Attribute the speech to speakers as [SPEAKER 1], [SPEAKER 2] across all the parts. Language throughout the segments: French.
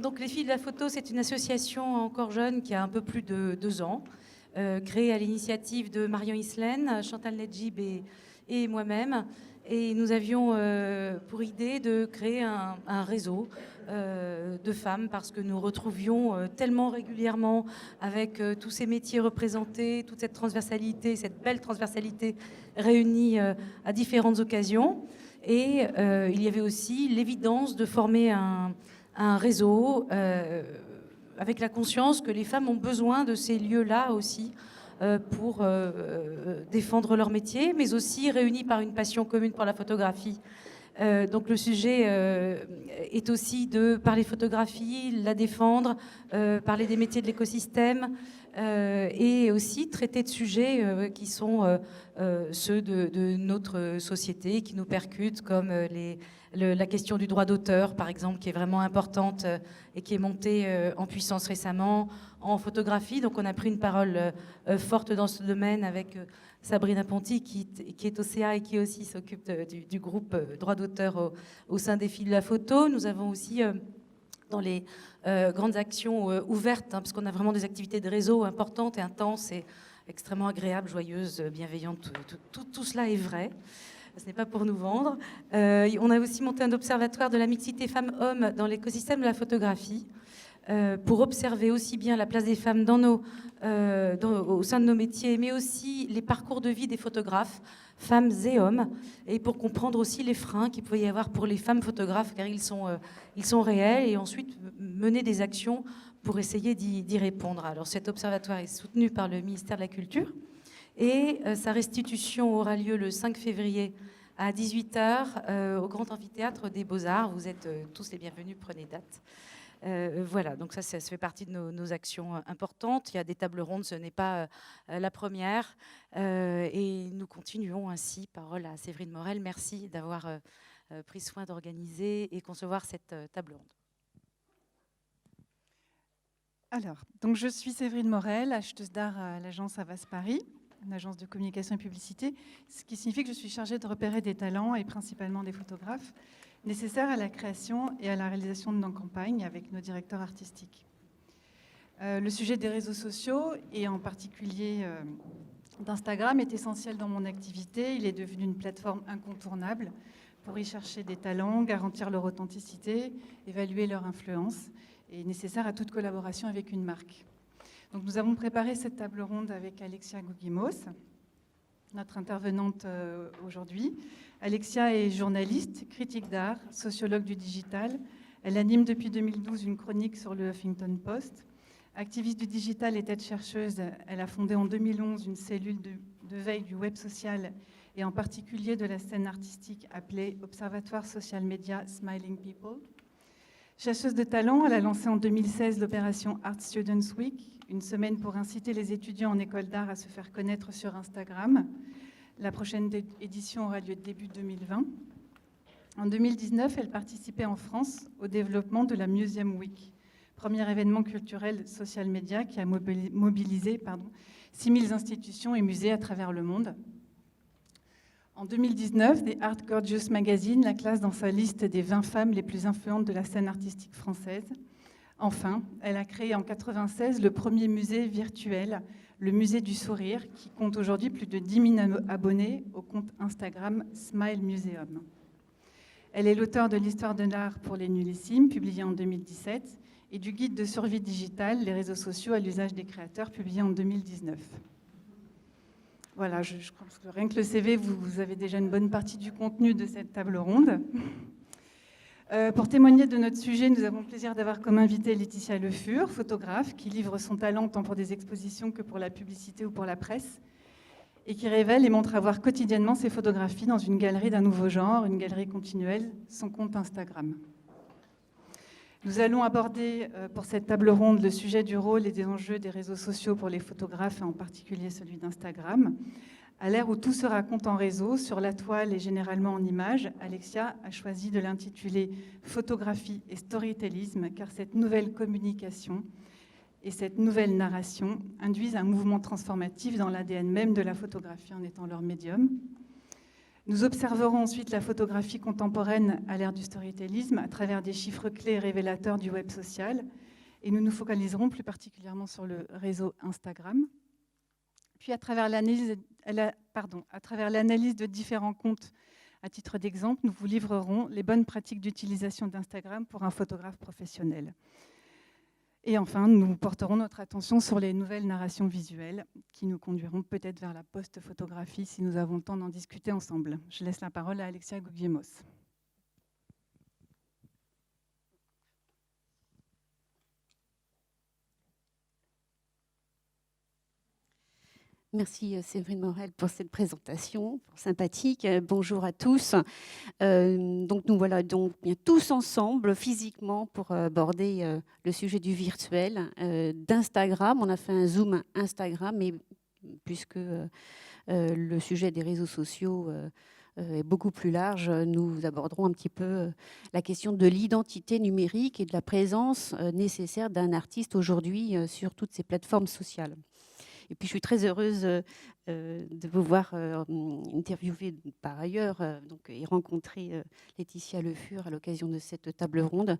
[SPEAKER 1] Donc les filles de la photo, c'est une association encore jeune qui a un peu plus de 2 ans, créée à l'initiative de Marion Islaine, Chantal Nedjib et moi-même. Et nous avions pour idée de créer un réseau de femmes parce que nous retrouvions tellement régulièrement avec tous ces métiers représentés, toute cette transversalité, cette belle transversalité réunie à différentes occasions. Et il y avait aussi l'évidence de former un réseau avec la conscience que les femmes ont besoin de ces lieux-là aussi pour défendre leur métier, mais aussi réunies par une passion commune pour la photographie. Donc le sujet est aussi de parler photographie, la défendre, parler des métiers de l'écosystème et aussi traiter de sujets qui sont ceux de notre société, qui nous percutent, comme la question du droit d'auteur, par exemple, qui est vraiment importante et qui est montée en puissance récemment en photographie. Donc on a pris une parole forte dans ce domaine avec Sabrina Ponti, qui est au CA et qui aussi s'occupe du groupe droit d'auteur au sein des filles de la photo. Nous avons aussi dans les grandes actions ouvertes, parce qu'on a vraiment des activités de réseau importantes et intenses et extrêmement agréables, joyeuses, bienveillantes. Tout cela est vrai. Ce n'est pas pour nous vendre. On a aussi monté un observatoire de la mixité femmes-hommes dans l'écosystème de la photographie pour observer aussi bien la place des femmes au sein de nos métiers, mais aussi les parcours de vie des photographes, femmes et hommes, et pour comprendre aussi les freins qu'il pouvait y avoir pour les femmes photographes, car ils sont réels, et ensuite mener des actions pour essayer d'y répondre. Alors cet observatoire est soutenu par le ministère de la Culture, et sa restitution aura lieu le 5 février à 18h au Grand Amphithéâtre des Beaux-Arts. Vous êtes tous les bienvenus, prenez date. Voilà, donc ça fait partie de nos actions importantes. Il y a des tables rondes, ce n'est pas la première. Et nous continuons ainsi. Parole à Séverine Morel. Merci d'avoir pris soin d'organiser et concevoir cette table ronde.
[SPEAKER 2] Alors, donc je suis Séverine Morel, acheteuse d'art à l'agence Havas Paris, une agence de communication et publicité, ce qui signifie que je suis chargée de repérer des talents et principalement des photographes nécessaires à la création et à la réalisation de nos campagnes avec nos directeurs artistiques. Le sujet des réseaux sociaux et en particulier d'Instagram est essentiel dans mon activité. Il est devenu une plateforme incontournable pour y chercher des talents, garantir leur authenticité, évaluer leur influence et nécessaire à toute collaboration avec une marque. Donc nous avons préparé cette table ronde avec Alexia Gougimos, notre intervenante aujourd'hui. Alexia est journaliste, critique d'art, sociologue du digital. Elle anime depuis 2012 une chronique sur le Huffington Post. Activiste du digital et tête-chercheuse, elle a fondé en 2011 une cellule de veille du web social et en particulier de la scène artistique appelée Observatoire Social Media Smiling People. Chasseuse de talent, elle a lancé en 2016 l'opération Art Students Week, une semaine pour inciter les étudiants en école d'art à se faire connaître sur Instagram. La prochaine édition aura lieu début 2020. En 2019, elle participait en France au développement de la Museum Week, premier événement culturel social media qui a mobilisé 6000 institutions et musées à travers le monde. En 2019, The Art Gorgeous Magazine la classe dans sa liste des 20 femmes les plus influentes de la scène artistique française. Enfin, elle a créé en 1996 le premier musée virtuel, le Musée du Sourire, qui compte aujourd'hui plus de 10 000 abonnés au compte Instagram Smile Museum. Elle est l'auteure de l'Histoire de l'art pour les nullissimes, publié en 2017, et du guide de survie digitale, les réseaux sociaux à l'usage des créateurs, publié en 2019. Voilà, je pense que rien que le CV, vous avez déjà une bonne partie du contenu de cette table ronde. Pour témoigner de notre sujet, nous avons le plaisir d'avoir comme invitée Laetitia Le Fur, photographe, qui livre son talent tant pour des expositions que pour la publicité ou pour la presse, et qui révèle et montre à voir quotidiennement ses photographies dans une galerie d'un nouveau genre, une galerie continuelle, son compte Instagram. Nous allons aborder pour cette table ronde le sujet du rôle et des enjeux des réseaux sociaux pour les photographes, et en particulier celui d'Instagram. À l'ère où tout se raconte en réseau, sur la toile et généralement en images, Alexia a choisi de l'intituler « Photographie et storytellisme » car cette nouvelle communication et cette nouvelle narration induisent un mouvement transformatif dans l'ADN même de la photographie en étant leur médium. Nous observerons ensuite la photographie contemporaine à l'ère du storytellisme à travers des chiffres clés révélateurs du web social. Et nous nous focaliserons plus particulièrement sur le réseau Instagram. Puis à travers l'analyse de différents comptes, à titre d'exemple, nous vous livrerons les bonnes pratiques d'utilisation d'Instagram pour un photographe professionnel. Et enfin, nous porterons notre attention sur les nouvelles narrations visuelles qui nous conduiront peut-être vers la post-photographie si nous avons le temps d'en discuter ensemble. Je laisse la parole à Alexia Guglielmos.
[SPEAKER 3] Merci Séverine Morel pour cette présentation sympathique. Bonjour à tous. Donc nous voilà donc bien tous ensemble physiquement pour aborder le sujet du virtuel, d'Instagram. On a fait un zoom Instagram, mais puisque le sujet des réseaux sociaux est beaucoup plus large, nous aborderons un petit peu la question de l'identité numérique et de la présence nécessaire d'un artiste aujourd'hui sur toutes ces plateformes sociales. Et puis, je suis très heureuse de vous voir interviewer par ailleurs et rencontrer Laetitia Le Fur à l'occasion de cette table ronde,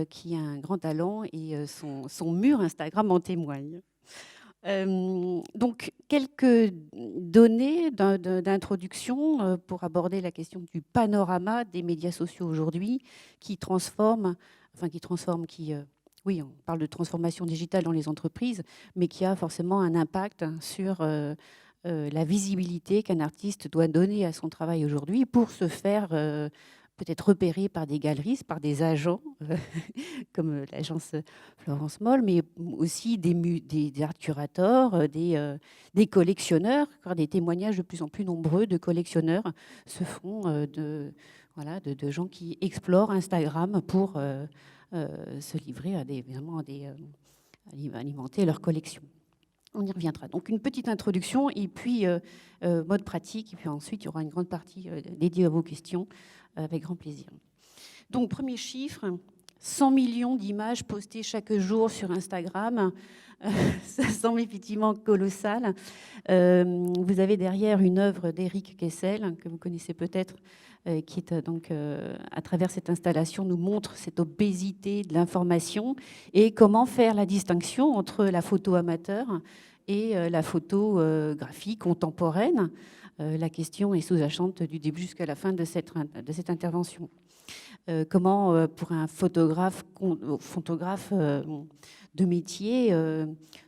[SPEAKER 3] qui a un grand talent et son mur Instagram en témoigne. Donc, quelques données d'introduction pour aborder la question du panorama des médias sociaux aujourd'hui qui oui, on parle de transformation digitale dans les entreprises, mais qui a forcément un impact sur la visibilité qu'un artiste doit donner à son travail aujourd'hui pour se faire peut-être repérer par des galeristes, par des agents, comme l'agence Florence Moll, mais aussi des art curateurs, des collectionneurs. Des témoignages de plus en plus nombreux de collectionneurs se font de gens qui explorent Instagram pour se livrer à alimenter leur collection. On y reviendra. Donc une petite introduction et puis mode pratique. Et puis ensuite, il y aura une grande partie dédiée à vos questions avec grand plaisir. Donc premier chiffre, 100 millions d'images postées chaque jour sur Instagram. Ça semble effectivement colossal. Vous avez derrière une œuvre d'Éric Kessel, que vous connaissez peut-être, qui est donc, à travers cette installation, nous montre cette obésité de l'information et comment faire la distinction entre la photo amateur et la photographie contemporaine. La question est sous-jacente du début jusqu'à la fin de cette intervention. Comment, pour un photographe de métier,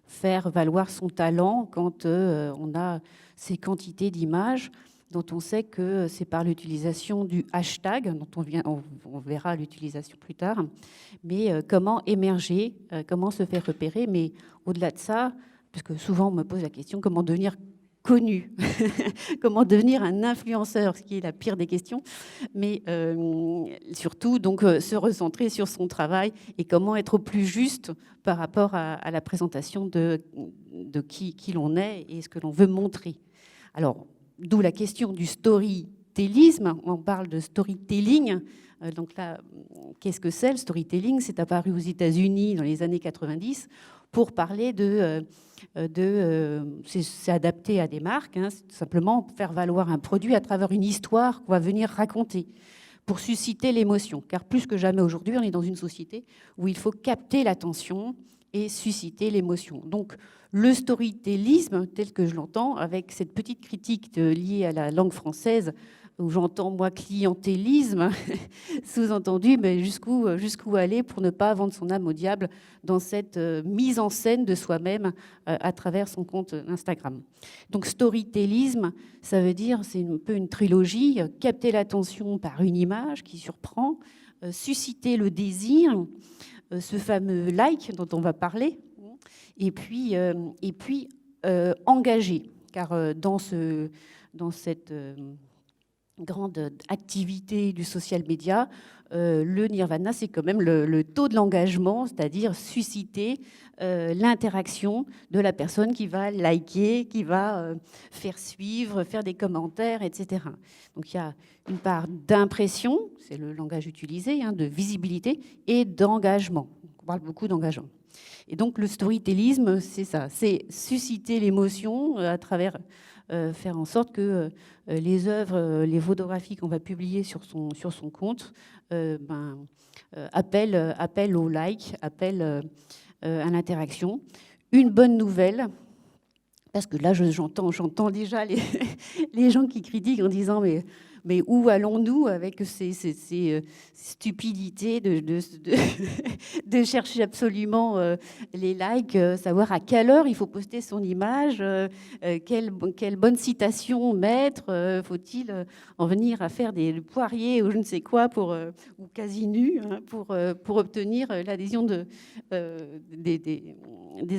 [SPEAKER 3] faire valoir son talent quand on a ces quantités d'images dont on sait que c'est par l'utilisation du hashtag, dont on verra l'utilisation plus tard, mais comment émerger, comment se faire repérer, mais au-delà de ça, parce que souvent on me pose la question, comment devenir connu, comment devenir un influenceur, ce qui est la pire des questions, mais surtout donc se recentrer sur son travail et comment être au plus juste par rapport à la présentation de qui l'on est et ce que l'on veut montrer. Alors, d'où la question du storytellisme. On parle de storytelling. Donc là, qu'est-ce que c'est le storytelling? C'est apparu aux États-Unis dans les années 90 pour parler c'est adapté à des marques, hein, c'est tout simplement faire valoir un produit à travers une histoire qu'on va venir raconter pour susciter l'émotion. Car plus que jamais aujourd'hui, on est dans une société où il faut capter l'attention et susciter l'émotion. Donc, le storytellisme, tel que je l'entends, avec cette petite critique liée à la langue française, où j'entends, moi, clientélisme, sous-entendu, mais jusqu'où aller pour ne pas vendre son âme au diable dans cette mise en scène de soi-même à travers son compte Instagram. Donc, storytellisme, ça veut dire, c'est un peu une trilogie, capter l'attention par une image qui surprend, susciter le désir, ce fameux like dont on va parler, et puis engager, car dans cette grande activité du social media, le nirvana, c'est quand même le taux de l'engagement, c'est-à-dire susciter l'interaction de la personne qui va liker, qui va faire suivre, faire des commentaires, etc. Donc il y a une part d'impression, c'est le langage utilisé, hein, de visibilité et d'engagement. on parle beaucoup d'engagement. Et donc le storytellisme, c'est ça, c'est susciter l'émotion à travers faire en sorte que les œuvres, les photographies qu'on va publier sur son compte appellent au like, appellent à l'interaction. Une bonne nouvelle, parce que là j'entends déjà les gens qui critiquent en disant mais où allons-nous avec ces stupidités de chercher absolument les likes, savoir à quelle heure il faut poster son image, quelle bonne citation mettre, faut-il en venir à faire des poiriers ou je ne sais quoi ou quasi nus pour obtenir l'adhésion des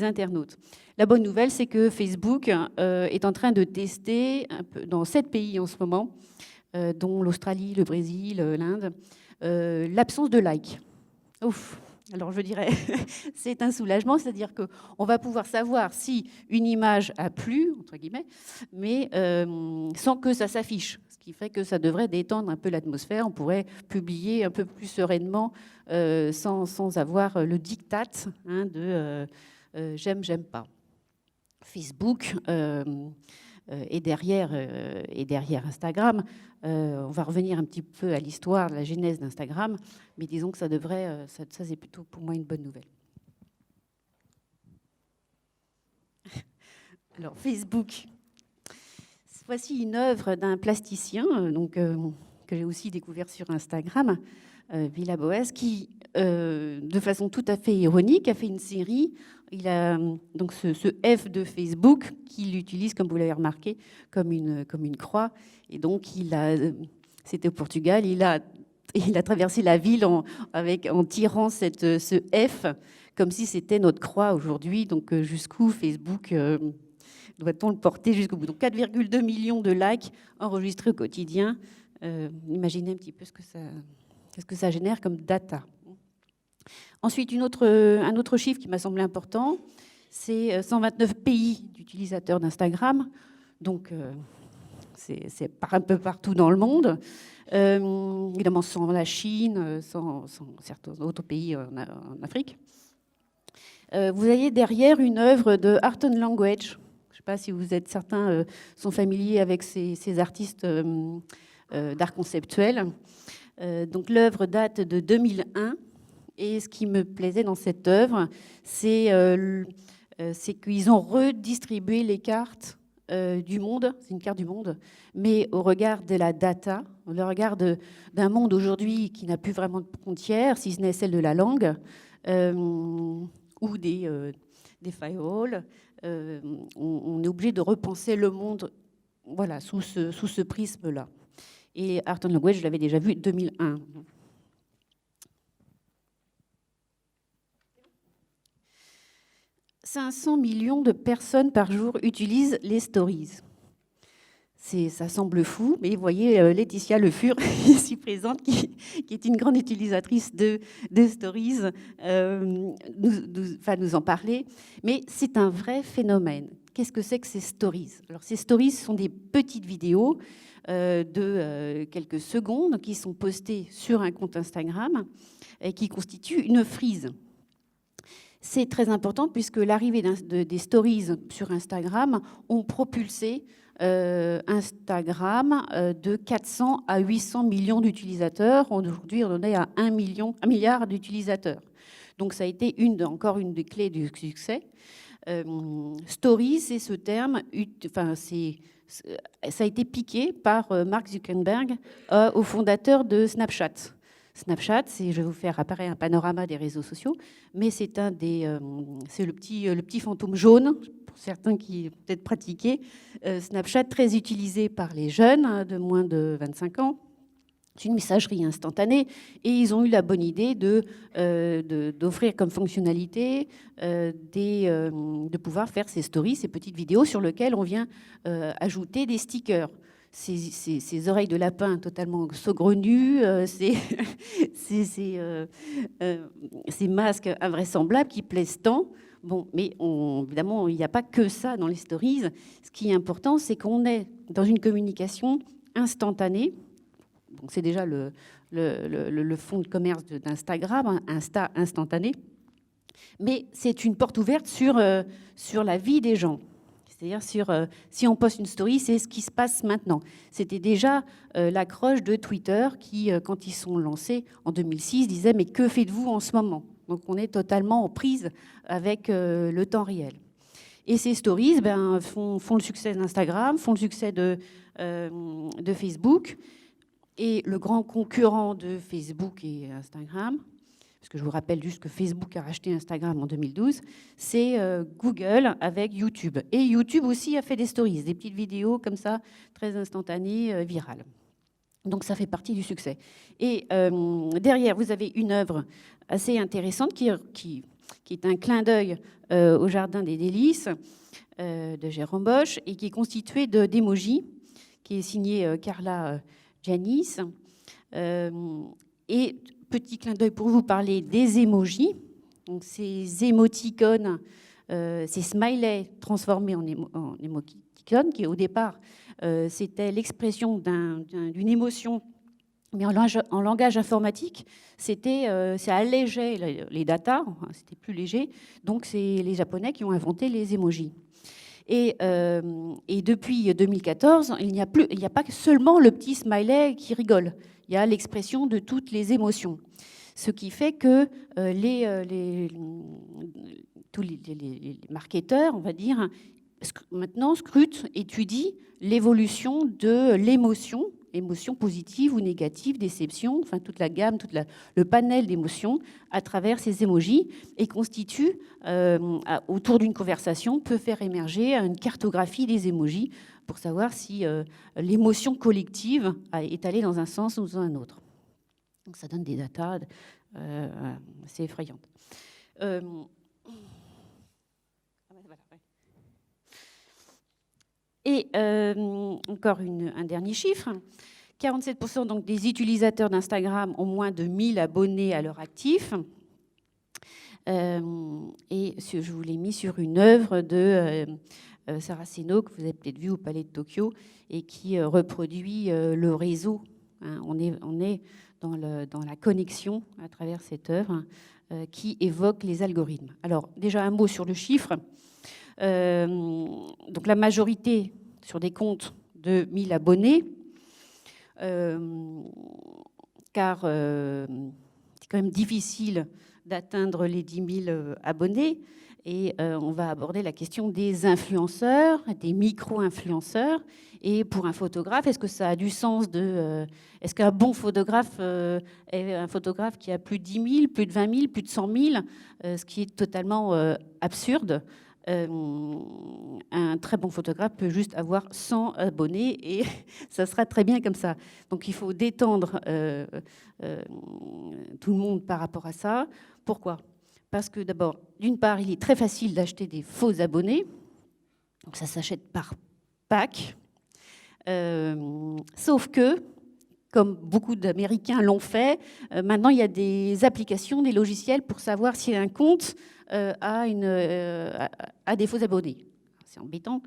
[SPEAKER 3] internautes. La bonne nouvelle, c'est que Facebook est en train de tester un peu, dans 7 pays en ce moment, dont l'Australie, le Brésil, l'Inde, l'absence de likes. Ouf. Alors je dirais, c'est un soulagement, c'est-à-dire qu'on va pouvoir savoir si une image a plu, entre guillemets, mais sans que ça s'affiche. Ce qui fait que ça devrait détendre un peu l'atmosphère. On pourrait publier un peu plus sereinement sans avoir le diktat de j'aime pas. Facebook et derrière Instagram. On va revenir un petit peu à l'histoire, la genèse d'Instagram, mais disons que ça c'est plutôt pour moi une bonne nouvelle. Alors Facebook, voici une œuvre d'un plasticien que j'ai aussi découvert sur Instagram, Villa Boès, qui, de façon tout à fait ironique, a fait une série. Il a donc ce F de Facebook qu'il utilise, comme vous l'avez remarqué, comme une croix. Et donc, c'était au Portugal, il a traversé la ville en tirant ce F, comme si c'était notre croix aujourd'hui. Donc, jusqu'où Facebook doit-on le porter jusqu'au bout? Donc, 4,2 millions de likes enregistrés au quotidien. Imaginez un petit peu ce que ça génère comme data. Ensuite, un autre chiffre qui m'a semblé important, c'est 129 pays d'utilisateurs d'Instagram. Donc, c'est un peu partout dans le monde. Évidemment, sans la Chine, sans certains autres pays en Afrique. Vous voyez derrière une œuvre de Art and Language. Je ne sais pas si certains sont familiers avec ces artistes d'art conceptuel. Donc, l'œuvre date de 2001. Et ce qui me plaisait dans cette œuvre, c'est qu'ils ont redistribué les cartes du monde, c'est une carte du monde, mais au regard de la data, au regard d'un monde aujourd'hui qui n'a plus vraiment de frontières, si ce n'est celle de la langue, ou des firewalls, on est obligé de repenser le monde sous ce prisme-là. Et Art and Language, je l'avais déjà vu en 2001. 500 millions de personnes par jour utilisent les stories. Ça semble fou, mais vous voyez Laetitia Le Fur, ici présente, qui est une grande utilisatrice de stories, nous en parler. Mais c'est un vrai phénomène. Qu'est-ce que c'est que ces stories? Alors, ces stories sont des petites vidéos de quelques secondes qui sont postées sur un compte Instagram et qui constituent une frise. C'est très important puisque l'arrivée des stories sur Instagram ont propulsé Instagram de 400 à 800 millions d'utilisateurs. Aujourd'hui, on en est à 1 milliard d'utilisateurs. Donc, ça a été encore une des clés du succès. Stories, c'est ce terme, ça a été piqué par Mark Zuckerberg au fondateur de Snapchat. Snapchat, je vais vous faire apparaître un panorama des réseaux sociaux, mais c'est le petit fantôme jaune, pour certains qui peut-être pratiqué. Snapchat, très utilisé par les jeunes de moins de 25 ans. C'est une messagerie instantanée et ils ont eu la bonne idée d'offrir comme fonctionnalité de pouvoir faire ces stories, ces petites vidéos sur lesquelles on vient ajouter des stickers. Ces oreilles de lapin totalement saugrenues, ces masques invraisemblables qui plaisent tant. Bon, mais évidemment, il n'y a pas que ça dans les stories. Ce qui est important, c'est qu'on est dans une communication instantanée. Donc, c'est déjà le fonds de commerce d'Instagram, Insta instantané. Mais c'est une porte ouverte sur la vie des gens. C'est-à-dire, si on poste une story, c'est ce qui se passe maintenant. C'était déjà l'accroche de Twitter qui, quand ils sont lancés en 2006, disait « Mais que faites-vous en ce moment ?» Donc, on est totalement en prise avec le temps réel. Et ces stories font le succès d'Instagram, font le succès de Facebook. Et le grand concurrent de Facebook et Instagram, parce que je vous rappelle juste que Facebook a racheté Instagram en 2012, c'est Google avec YouTube. Et YouTube aussi a fait des stories, des petites vidéos comme ça, très instantanées, virales. Donc ça fait partie du succès. Et derrière, vous avez une œuvre assez intéressante qui est un clin d'œil au Jardin des Délices de Jérôme Bosch et qui est constitué d'émojis, qui est signé Carla Janis. Et petit clin d'œil pour vous parler des émojis. Donc ces émoticônes, ces smileys transformés en émoticônes, qui au départ, c'était l'expression d'une émotion, mais en langage informatique, ça allégeait les datas, c'était plus léger. Donc c'est les Japonais qui ont inventé les émojis. Et depuis 2014, il n'y a pas seulement le petit smiley qui rigole. Il y a l'expression de toutes les émotions. Ce qui fait que tous les marketeurs, on va dire, maintenant scrutent, étudient l'évolution de l'émotion, émotion positive ou négative, déception, enfin toute la gamme, le panel d'émotions à travers ces émojis et constitue, autour d'une conversation, peut faire émerger une cartographie des émojis pour savoir si l'émotion collective est allée dans un sens ou dans un autre. Donc ça donne des datas assez effrayantes. Et encore un dernier chiffre. 47% donc des utilisateurs d'Instagram ont moins de 1000 abonnés à leur actif. Et je vous l'ai mis sur une œuvre de Saraceno, que vous avez peut-être vu au Palais de Tokyo, et qui reproduit le réseau. Hein, on est dans la connexion à travers cette œuvre qui évoque les algorithmes. Alors, déjà un mot sur le chiffre. Donc la majorité sur des comptes de 1000 abonnés, car c'est quand même difficile d'atteindre les 10 000 abonnés. Et on va aborder la question des influenceurs, des micro-influenceurs. Et pour un photographe, est-ce que ça a du sens est-ce qu'un bon photographe est un photographe qui a plus de 10 000, plus de 20 000, plus de 100 000, ce qui est totalement absurde. Un très bon photographe peut juste avoir 100 abonnés et ça sera très bien comme ça. Donc il faut détendre tout le monde par rapport à ça. Pourquoi ? Parce que d'abord, d'une part, il est très facile d'acheter des faux abonnés. Donc ça s'achète par pack. Sauf que, comme beaucoup d'Américains l'ont fait, maintenant il y a des applications, des logiciels pour savoir si un compte a des faux abonnés. C'est embêtant,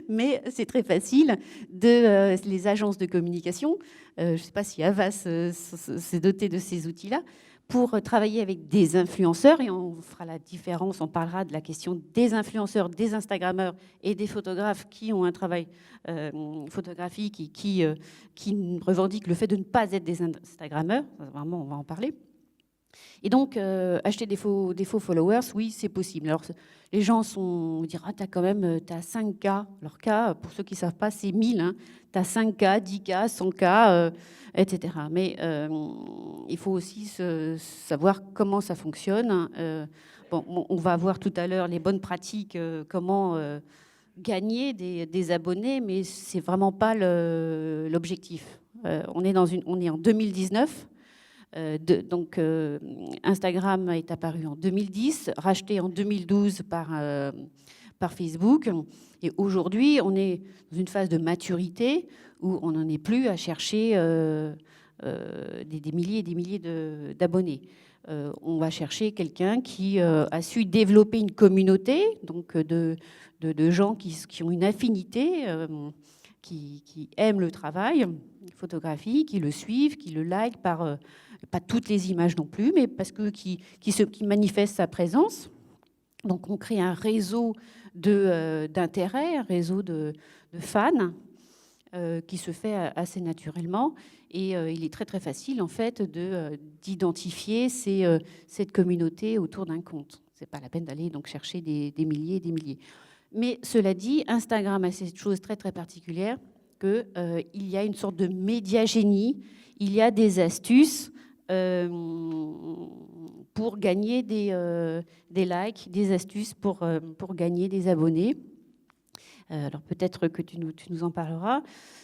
[SPEAKER 3] mais c'est très facile. Les agences de communication, je ne sais pas si Havas s'est doté de ces outils-là, pour travailler avec des influenceurs, et on fera la différence, on parlera de la question des influenceurs, des Instagrammeurs et des photographes qui ont un travail photographique et qui revendiquent le fait de ne pas être des Instagrammeurs. Vraiment, on va en parler. Et donc, acheter des faux followers, oui, c'est possible. Alors, les gens vont dire, ah, t'as 5K. Alors, K, pour ceux qui ne savent pas, c'est 1000. Hein. T'as 5K, 10K, 100K, etc. Mais il faut aussi savoir comment ça fonctionne. On va voir tout à l'heure les bonnes pratiques, comment gagner des abonnés, mais ce n'est vraiment pas l'objectif. On est en 2019. Donc Instagram est apparu en 2010, racheté en 2012 par Facebook. Et aujourd'hui, on est dans une phase de maturité où on n'en est plus à chercher des milliers et des milliers d'abonnés. On va chercher quelqu'un qui a su développer une communauté, donc de gens qui ont une affinité qui aiment le travail photographique, qui le suivent, qui le like par, pas toutes les images non plus, mais parce que qui manifestent sa présence. Donc on crée un réseau d'intérêt, un réseau de fans qui se fait assez naturellement. Et il est très très facile en fait d'identifier cette communauté autour d'un compte. C'est pas la peine d'aller donc chercher des milliers et des milliers. Mais cela dit, Instagram a cette chose très très particulière qu'il y a une sorte de médiagénie, il y a des astuces pour gagner des likes, des astuces pour gagner des abonnés. Alors peut-être que tu nous en parleras.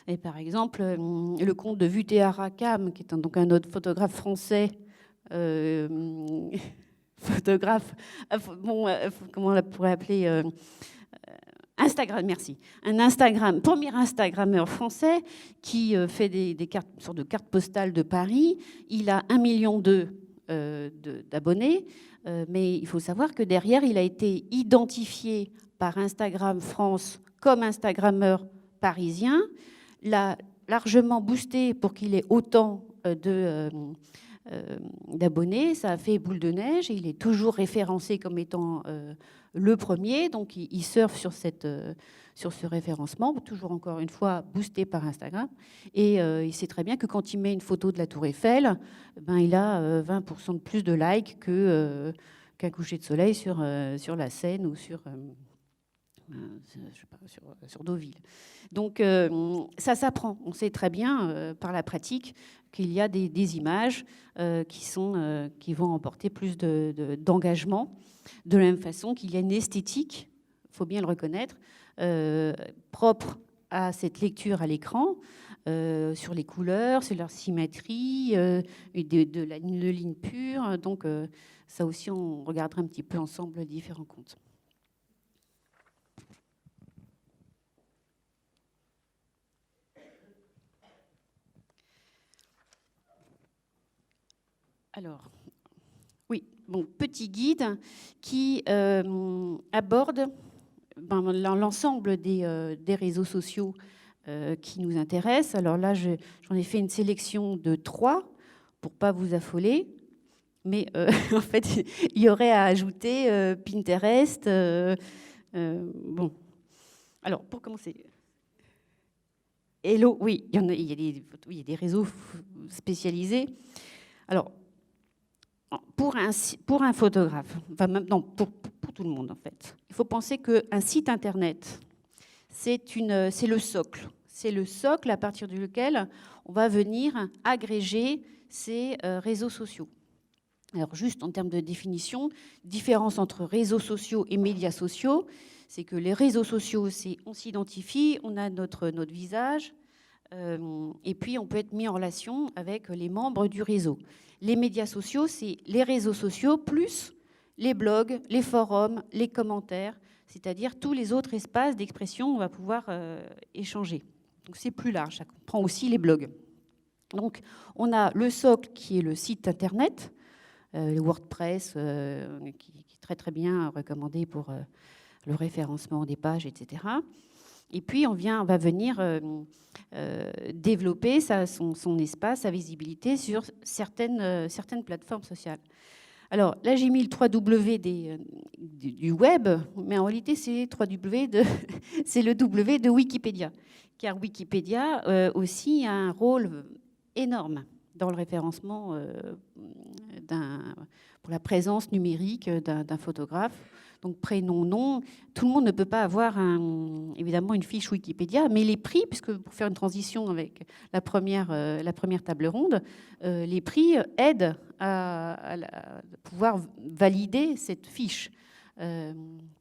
[SPEAKER 3] Et par exemple, le compte de Vutea Rakam, qui est donc un autre photographe français, comment on la pourrait appeler Instagram, merci. Premier Instagrammeur français qui fait des cartes, une sorte de carte postale de Paris. Il a 1,2 million d'abonnés, mais il faut savoir que derrière, il a été identifié par Instagram France comme Instagrammeur parisien, l'a largement boosté pour qu'il ait autant d'abonnés. Ça a fait boule de neige et il est toujours référencé comme étant le premier. Donc il surfe sur ce référencement, toujours encore une fois boosté par Instagram. Et il sait très bien que quand il met une photo de la Tour Eiffel, ben, il a 20% de plus de likes qu'un coucher de soleil sur la Seine ou sur Deauville. Donc ça s'apprend. On sait très bien par la pratique qu'il y a des images qui vont emporter plus d'engagement. De la même façon qu'il y a une esthétique, il faut bien le reconnaître, propre à cette lecture à l'écran, sur les couleurs, sur leur symétrie, de ligne pure. Donc ça aussi, on regardera un petit peu ensemble les différents comptes. Alors, oui, bon, petit guide qui aborde l'ensemble des réseaux sociaux qui nous intéressent. Alors là, j'en ai fait une sélection de 3 pour ne pas vous affoler. Mais en fait, il y aurait à ajouter Pinterest. Bon, alors pour commencer, Hello, oui, il y a des réseaux spécialisés. Alors, pour un photographe, enfin non, pour tout le monde en fait, il faut penser qu'un site internet, c'est le socle. C'est le socle à partir duquel on va venir agréger ces réseaux sociaux. Alors juste en termes de définition, différence entre réseaux sociaux et médias sociaux, c'est que les réseaux sociaux, c'est on s'identifie, on a notre visage, et puis on peut être mis en relation avec les membres du réseau. Les médias sociaux, c'est les réseaux sociaux plus les blogs, les forums, les commentaires, c'est-à-dire tous les autres espaces d'expression où on va pouvoir échanger. Donc c'est plus large, ça comprend aussi les blogs. Donc on a le socle qui est le site internet, le WordPress, qui est très très bien recommandé pour le référencement des pages, etc. Et puis on va venir développer son espace, sa visibilité sur certaines plateformes sociales. Alors là, j'ai mis le 3W du web, mais en réalité, c'est c'est le W de Wikipédia. Car Wikipédia aussi a un rôle énorme dans le référencement pour la présence numérique d'un photographe. Donc prénom, nom, tout le monde ne peut pas avoir évidemment une fiche Wikipédia, mais les prix, puisque pour faire une transition avec la première table ronde, les prix aident à pouvoir valider cette fiche,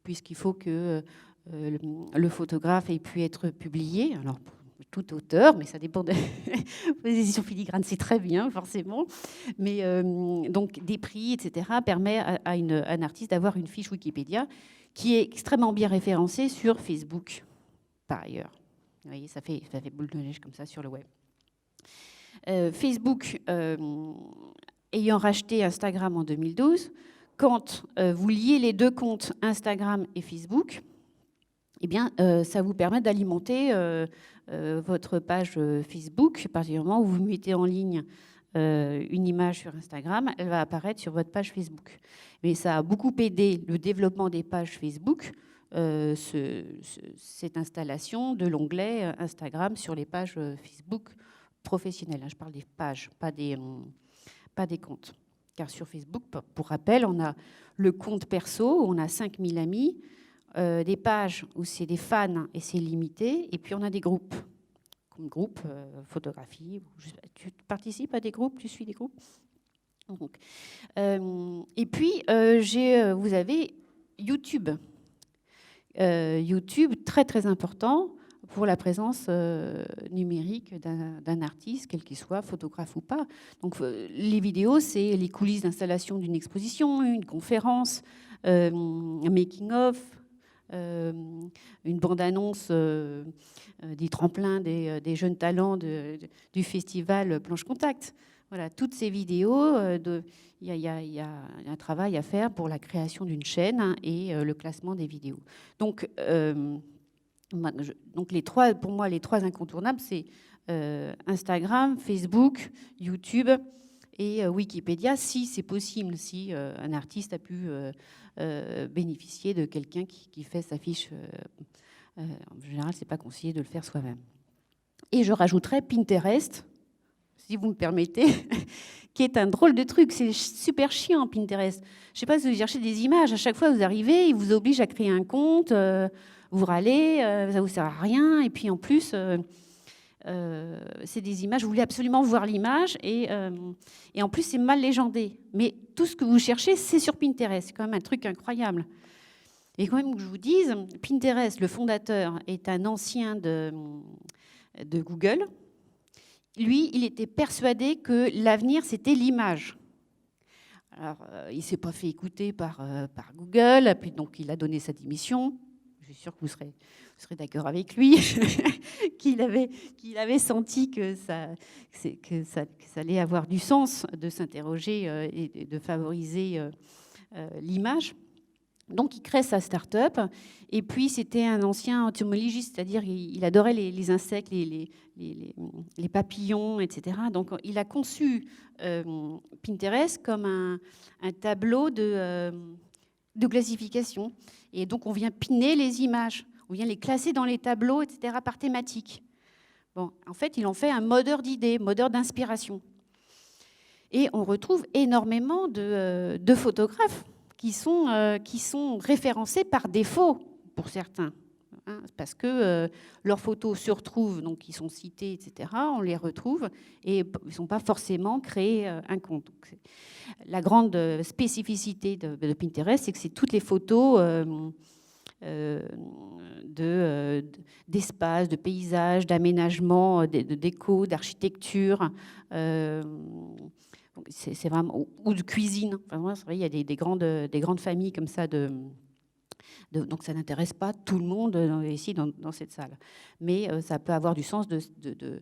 [SPEAKER 3] puisqu'il faut que le photographe ait pu être publié. Alors, tout auteur, mais ça dépend des éditions filigranes, c'est très bien, forcément. Mais donc, des prix, etc., permet à un artiste d'avoir une fiche Wikipédia qui est extrêmement bien référencée sur Facebook, par ailleurs. Vous voyez, ça fait boule de neige comme ça sur le web. Facebook, ayant racheté Instagram en 2012, quand vous liez les deux comptes Instagram et Facebook, eh bien, ça vous permet d'alimenter votre page Facebook, particulièrement où vous mettez en ligne une image sur Instagram, elle va apparaître sur votre page Facebook. Mais ça a beaucoup aidé le développement des pages Facebook, cette installation de l'onglet Instagram sur les pages Facebook professionnelles. Je parle des pages, pas des comptes. Car sur Facebook, pour rappel, on a le compte perso, où on a 5000 amis, des pages où c'est des fans et c'est limité, et puis on a des groupes. Comme groupe, photographie. Tu participes à des groupes, tu suis des groupes. Donc, et puis, vous avez YouTube. YouTube, très très important pour la présence numérique d'un artiste, quel qu'il soit, photographe ou pas. Donc, les vidéos, c'est les coulisses d'installation d'une exposition, une conférence, un making-of, une bande-annonce des tremplins des jeunes talents du festival Planche Contact. Voilà, toutes ces vidéos, il y a un travail à faire pour la création d'une chaîne et le classement des vidéos. Donc pour moi, les trois incontournables, c'est Instagram, Facebook, YouTube et Wikipédia, si c'est possible, si un artiste a pu bénéficier de quelqu'un qui fait sa fiche. En général, ce n'est pas conseillé de le faire soi-même. Et je rajouterais Pinterest, si vous me permettez, qui est un drôle de truc. C'est super chiant, Pinterest. Je ne sais pas si vous cherchez des images. À chaque fois, vous arrivez, il vous oblige à créer un compte, vous râlez, ça ne vous sert à rien. Et puis, en plus, c'est des images, vous voulez absolument voir l'image. Et en plus, c'est mal légendé. Mais tout ce que vous cherchez, c'est sur Pinterest. C'est quand même un truc incroyable. Et quand même que je vous dise, Pinterest, le fondateur, est un ancien de Google. Lui, il était persuadé que l'avenir, c'était l'image. Alors, il ne s'est pas fait écouter par Google, puis donc il a donné sa démission. Je suis sûre que vous serez d'accord avec lui, qu'il avait senti que ça allait avoir du sens de s'interroger et de favoriser l'image. Donc, il crée sa start-up. Et puis, c'était un ancien entomologiste, c'est-à-dire il adorait les insectes, les papillons, etc. Donc, il a conçu Pinterest comme un tableau de classification. Et donc, on vient piner les images, on vient les classer dans les tableaux, etc., par thématique. Bon, en fait, il en fait un moteur d'idées, moteur d'inspiration. Et on retrouve énormément de photographes qui sont référencés par défaut pour certains, hein, parce que leurs photos se retrouvent, donc ils sont cités, etc. On les retrouve et ils ne sont pas forcément créés un compte. Donc, la grande spécificité de Pinterest, c'est que c'est toutes les photos d'espace, de paysages, d'aménagement, de déco, d'architecture. C'est vraiment, ou de cuisine. Enfin, c'est vrai, il y a des grandes familles comme ça. Donc ça n'intéresse pas tout le monde ici dans cette salle. Mais ça peut avoir du sens de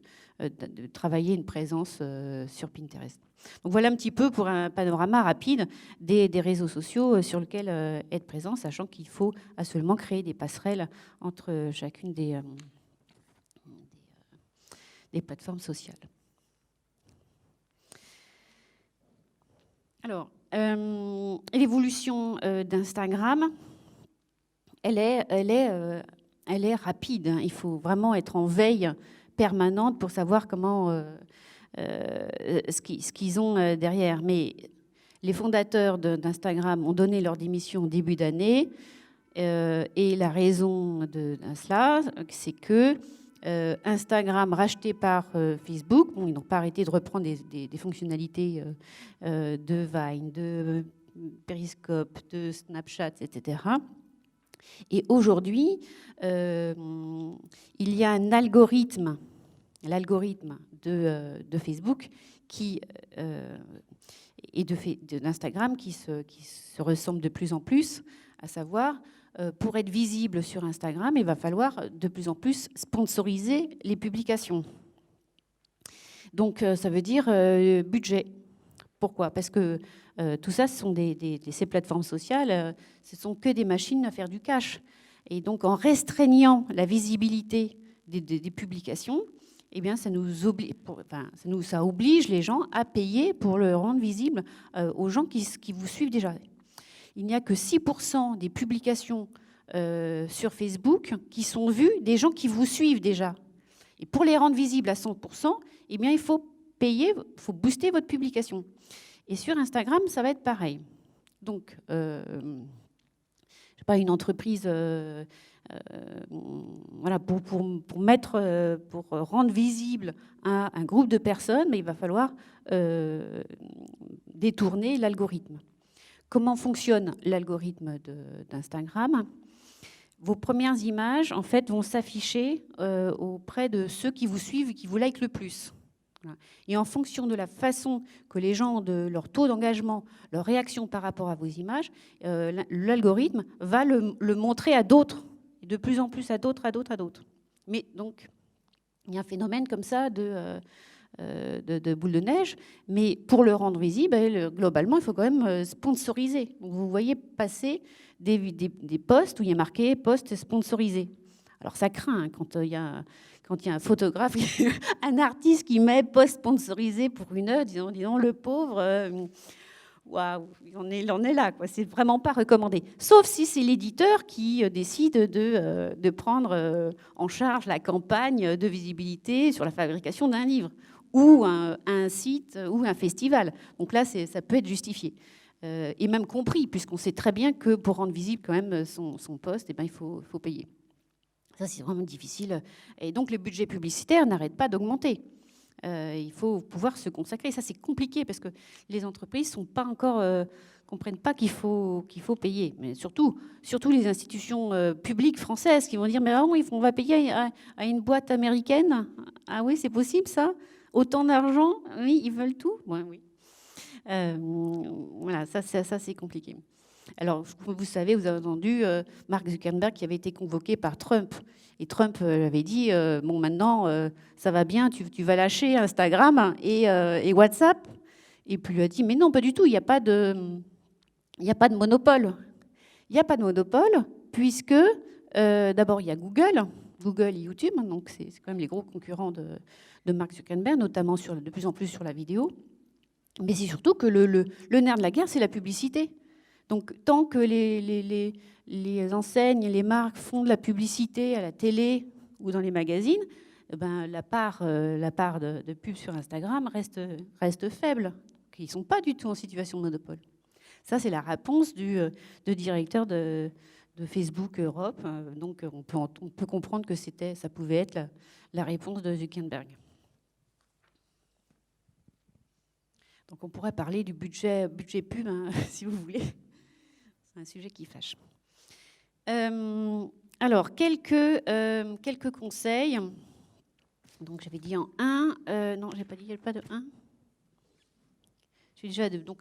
[SPEAKER 3] travailler une présence sur Pinterest. Donc voilà un petit peu pour un panorama rapide des réseaux sociaux sur lesquels être présent, sachant qu'il faut absolument créer des passerelles entre chacune des plateformes sociales. Alors, l'évolution d'Instagram, elle est rapide. Il faut vraiment être en veille permanente pour savoir comment ce qu'ils ont derrière. Mais les fondateurs d'Instagram ont donné leur démission au début d'année. Et la raison de cela, c'est que Instagram racheté par Facebook, bon, ils n'ont pas arrêté de reprendre des fonctionnalités de Vine, de Periscope, de Snapchat, etc. Et aujourd'hui, il y a un algorithme, l'algorithme de Facebook et d'Instagram qui se ressemble de plus en plus, à savoir, pour être visible sur Instagram, il va falloir de plus en plus sponsoriser les publications. Donc, ça veut dire budget. Pourquoi ? Parce que tout ça, ce sont ces plateformes sociales, ce ne sont que des machines à faire du cash. Et donc, en restreignant la visibilité des publications, eh bien, ça oblige les gens à payer pour le rendre visible aux gens qui vous suivent déjà. Il n'y a que 6% des publications sur Facebook qui sont vues des gens qui vous suivent déjà. Et pour les rendre visibles à 100%, eh bien, il faut payer, il faut booster votre publication. Et sur Instagram, ça va être pareil. Donc, je sais pas, une entreprise, voilà, pour rendre visible un groupe de personnes, mais il va falloir détourner l'algorithme. Comment fonctionne l'algorithme d'Instagram ? Vos premières images, en fait, vont s'afficher auprès de ceux qui vous suivent et qui vous likent le plus. Voilà. Et en fonction de la façon que les gens, de leur taux d'engagement, leur réaction par rapport à vos images, l'algorithme va le montrer à d'autres, et de plus en plus à d'autres. Mais donc, il y a un phénomène comme ça de boule de neige, mais pour le rendre visible, globalement, il faut quand même sponsoriser. Donc, vous voyez passer des posts où il y a marqué « post sponsorisé ». Alors ça craint quand il y a un photographe, un artiste qui met post sponsorisé pour une heure, disons le pauvre, waouh, il en est là, quoi. C'est vraiment pas recommandé. Sauf si c'est l'éditeur qui décide de prendre en charge la campagne de visibilité sur la fabrication d'un livre, ou un site, ou un festival. Donc là, ça peut être justifié. Et même compris, puisqu'on sait très bien que pour rendre visible quand même son poste, eh ben, il faut payer. Ça, c'est vraiment difficile. Et donc, les budgets publicitaires n'arrêtent pas d'augmenter. Il faut pouvoir se consacrer. Ça, c'est compliqué parce que les entreprises comprennent pas qu'il faut payer. Mais surtout les institutions publiques françaises qui vont dire « Mais oui, on va payer à une boîte américaine. Ah oui, c'est possible, ça ? Autant d'argent ? Oui, ils veulent tout ? Ouais, oui. » Voilà, ça c'est compliqué. Alors, vous savez, vous avez entendu Mark Zuckerberg qui avait été convoqué par Trump. Et Trump avait dit, bon, maintenant, ça va bien, tu vas lâcher Instagram et WhatsApp. Et puis il lui a dit, mais non, pas du tout, il n'y a pas de monopole. Il n'y a pas de monopole, puisque, d'abord, il y a Google et YouTube, donc c'est quand même les gros concurrents de Mark Zuckerberg, notamment de plus en plus sur la vidéo. Mais c'est surtout que le nerf de la guerre, c'est la publicité. Donc, tant que les enseignes, les marques font de la publicité à la télé ou dans les magazines, ben, la part de pub sur Instagram reste faible. Donc, ils ne sont pas du tout en situation de monopole. Ça, c'est la réponse du directeur de Facebook Europe. Donc, on peut comprendre que ça pouvait être la réponse de Zuckerberg. Donc, on pourrait parler du budget pub, hein, si vous voulez. C'est un sujet qui fâche. Alors, quelques conseils. Donc, j'avais dit en 1. Non, j'ai pas dit, il n'y a pas de 1. J'ai déjà deux. Donc,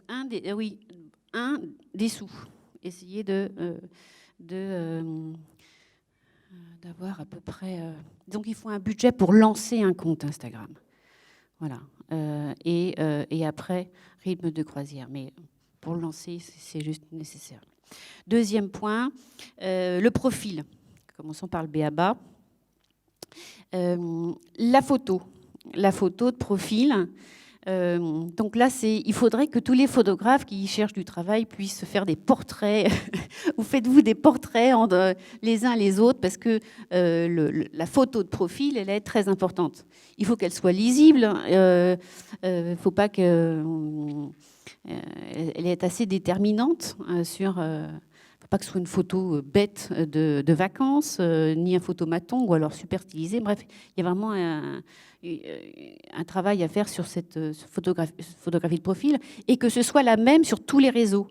[SPEAKER 3] des sous. Essayez d'avoir à peu près... Donc, il faut un budget pour lancer un compte Instagram. Voilà. Et après, rythme de croisière. Mais pour le lancer, c'est juste nécessaire. Deuxième point, le profil. Commençons par le b.a.-ba. La photo de profil. Donc là, il faudrait que tous les photographes qui cherchent du travail puissent faire des portraits. Ou faites-vous des portraits les uns les autres, parce que la photo de profil, elle est très importante. Il faut qu'elle soit lisible. Il ne faut pas qu'elle est assez déterminante sur... pas que ce soit une photo bête de vacances, ni un photomaton, ou alors super stylisé. Bref, il y a vraiment un travail à faire sur cette photographie de profil, et que ce soit la même sur tous les réseaux.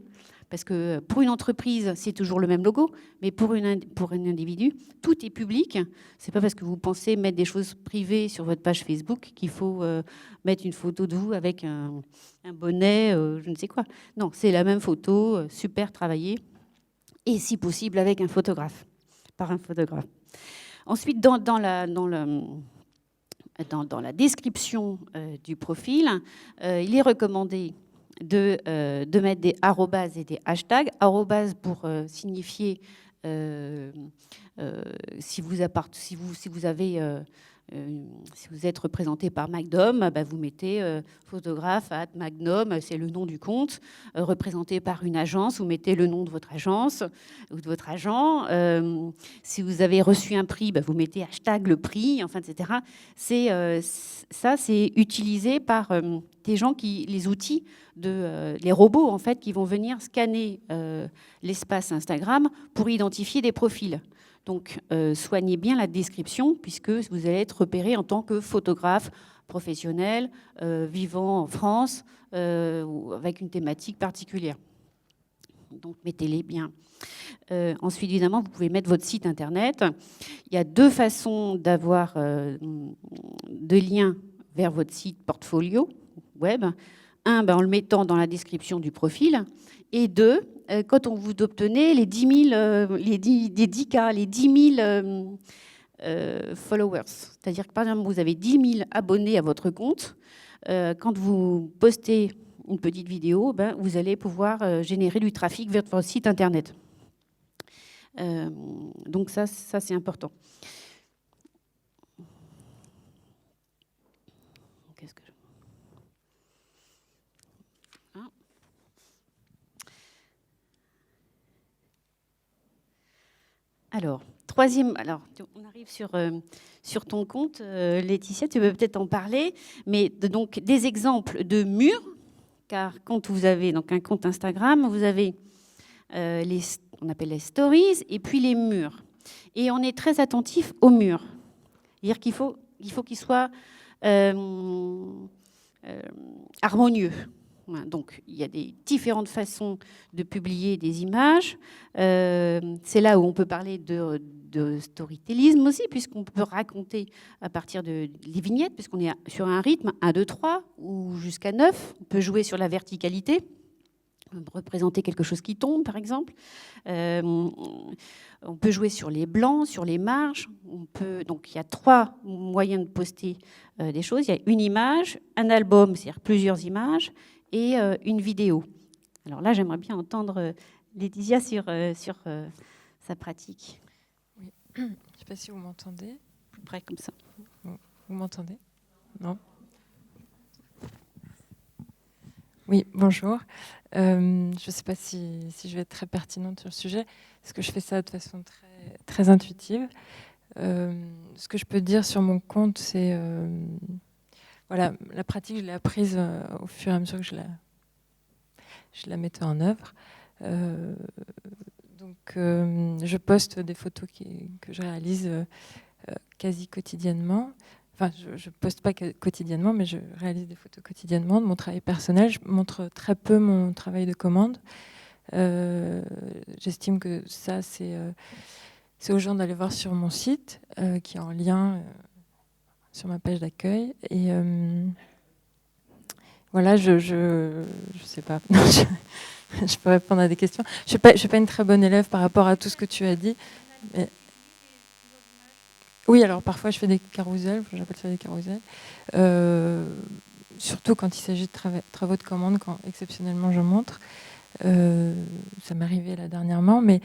[SPEAKER 3] Parce que pour une entreprise, c'est toujours le même logo, mais pour un individu, tout est public. C'est pas parce que vous pensez mettre des choses privées sur votre page Facebook qu'il faut mettre une photo de vous avec un bonnet, je ne sais quoi. Non, c'est la même photo, super travaillée. Et si possible avec par un photographe. Ensuite, dans la description du profil, il est recommandé de mettre des arrobas et des hashtags. Arrobas pour signifier Si vous êtes représenté par Magnum, vous mettez photographe @ Magnum, c'est le nom du compte. Représenté par une agence, vous mettez le nom de votre agence ou de votre agent. Si vous avez reçu un prix, vous mettez hashtag le prix, enfin, etc. Ça, c'est utilisé par des gens les outils, les robots en fait, qui vont venir scanner l'espace Instagram pour identifier des profils. Donc, soignez bien la description, puisque vous allez être repéré en tant que photographe professionnel, vivant en France, ou avec une thématique particulière. Donc, mettez-les bien. Ensuite, évidemment, vous pouvez mettre votre site Internet. Il y a 2 façons d'avoir de liens vers votre site portfolio web. 1, en le mettant dans la description du profil. Et 2, quand vous obtenez les 10 000, les 10K, les 10 000 followers. C'est-à-dire que, par exemple, vous avez 10 000 abonnés à votre compte. Quand vous postez une petite vidéo, vous allez pouvoir générer du trafic vers votre site Internet. Donc ça c'est important. Qu'est-ce que Alors, troisième, on arrive sur ton compte, Laetitia, tu peux peut-être en parler, mais donc des exemples de murs, car quand vous avez donc un compte Instagram, vous avez on appelle les stories et puis les murs. Et on est très attentif aux murs. C'est-à-dire qu'il faut qu'ils soient harmonieux. Donc, il y a des différentes façons de publier des images. C'est là où on peut parler de storytellisme aussi, puisqu'on peut raconter à partir des vignettes, puisqu'on est sur un rythme 1, 2, 3 ou jusqu'à 9. On peut jouer sur la verticalité, représenter quelque chose qui tombe, par exemple. On peut jouer sur les blancs, sur les marges. Donc, il y a 3 moyens de poster des choses. Il y a une image, un album, c'est-à-dire plusieurs images, et une vidéo. Alors là, j'aimerais bien entendre Laetitia sur sa pratique.
[SPEAKER 4] Oui. Je ne sais pas si vous m'entendez.
[SPEAKER 3] Plus près comme ça.
[SPEAKER 4] Vous m'entendez? Non. Oui, bonjour. Je ne sais pas si je vais être très pertinente sur le sujet, parce que je fais ça de façon très, très intuitive. Ce que je peux dire sur mon compte, c'est... voilà, la pratique, je l'ai apprise au fur et à mesure que je la mettais en œuvre. Donc, je poste des photos que je réalise quasi quotidiennement. Enfin, je ne poste pas quotidiennement, mais je réalise des photos quotidiennement de mon travail personnel. Je montre très peu mon travail de commande. J'estime que ça, c'est aux gens d'aller voir sur mon site, qui est en lien sur ma page d'accueil. Et voilà, je sais pas. Je peux répondre à des questions. Je suis pas une très bonne élève par rapport à tout ce que tu as dit. Mais... Oui, alors parfois je fais des carousels, j'appelle ça des carousels. Surtout quand il s'agit de travaux de commande, quand exceptionnellement je montre. Ça m'est arrivé là dernièrement, mais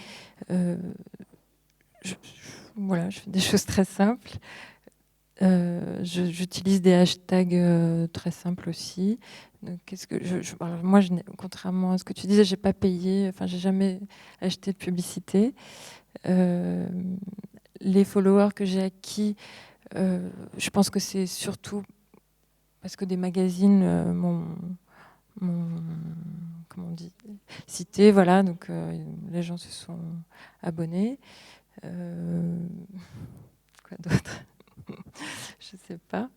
[SPEAKER 4] voilà, je fais des choses très simples. J'utilise des hashtags très simples aussi. Donc, alors moi, contrairement à ce que tu disais, j'ai pas payé. Enfin, j'ai jamais acheté de publicité. Les followers que j'ai acquis, je pense que c'est surtout parce que des magazines m'ont comment on dit, cité. Voilà, donc les gens se sont abonnés. Quoi d'autre? Je ne sais pas.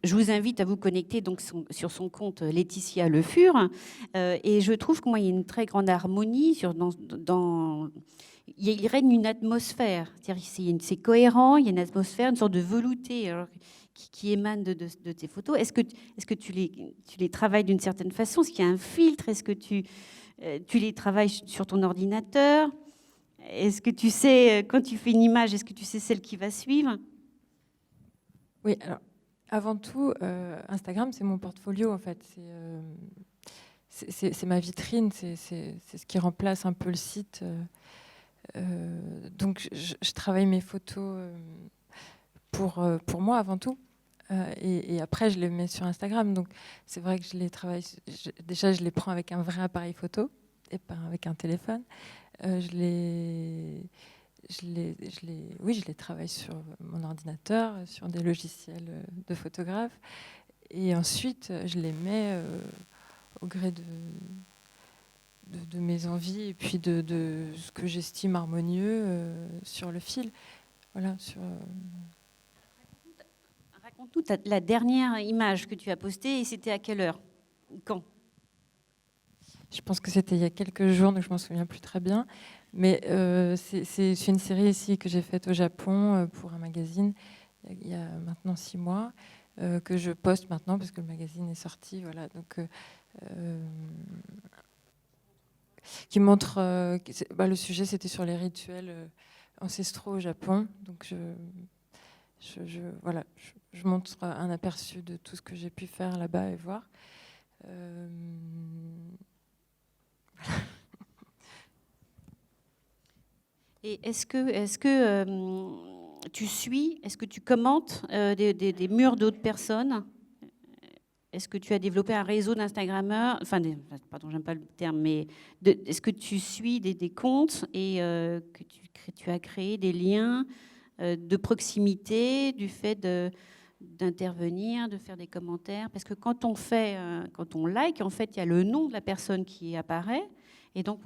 [SPEAKER 3] Je vous invite à vous connecter donc sur son compte Laetitia Le Fur, et je trouve que moi il y a une très grande harmonie il règne une atmosphère, c'est cohérent, il y a une atmosphère, une sorte de velouté alors, qui émane de tes photos. Est-ce que tu les travailles d'une certaine façon? Est-ce qu'il y a un filtre? Est-ce que tu les travailles sur ton ordinateur? Est-ce que tu sais, quand tu fais une image, est-ce que tu sais celle qui va suivre?
[SPEAKER 4] Oui, Avant tout, Instagram, c'est mon portfolio, en fait. C'est ma vitrine, c'est ce qui remplace un peu le site. Donc, je travaille mes photos pour moi, avant tout. Et après, je les mets sur Instagram. Donc, c'est vrai que je les travaille. Déjà, je les prends avec un vrai appareil photo et pas avec un téléphone. Je les travaille sur mon ordinateur, sur des logiciels de photographe. Et ensuite, je les mets au gré de mes envies et puis de ce que j'estime harmonieux sur le fil. Voilà,
[SPEAKER 3] Raconte-nous la dernière image que tu as postée et c'était à quelle heure? Quand?
[SPEAKER 4] Je pense que c'était il y a quelques jours, donc je m'en souviens plus très bien. Mais c'est une série ici que j'ai faite au Japon pour un magazine il y a maintenant 6 mois, que je poste maintenant parce que le magazine est sorti. Voilà, donc, qui montre... le sujet, c'était sur les rituels ancestraux au Japon. Donc je montre un aperçu de tout ce que j'ai pu faire là-bas et voir.
[SPEAKER 3] Et est-ce que tu suis, est-ce que tu commentes des murs d'autres personnes? Est-ce que tu as développé un réseau d'Instagrammeurs, pardon, j'aime pas le terme, mais est-ce que tu suis des comptes et que tu as créé des liens de proximité, du fait d'intervenir, de faire des commentaires? Parce que quand on like, en fait, il y a le nom de la personne qui apparaît, et donc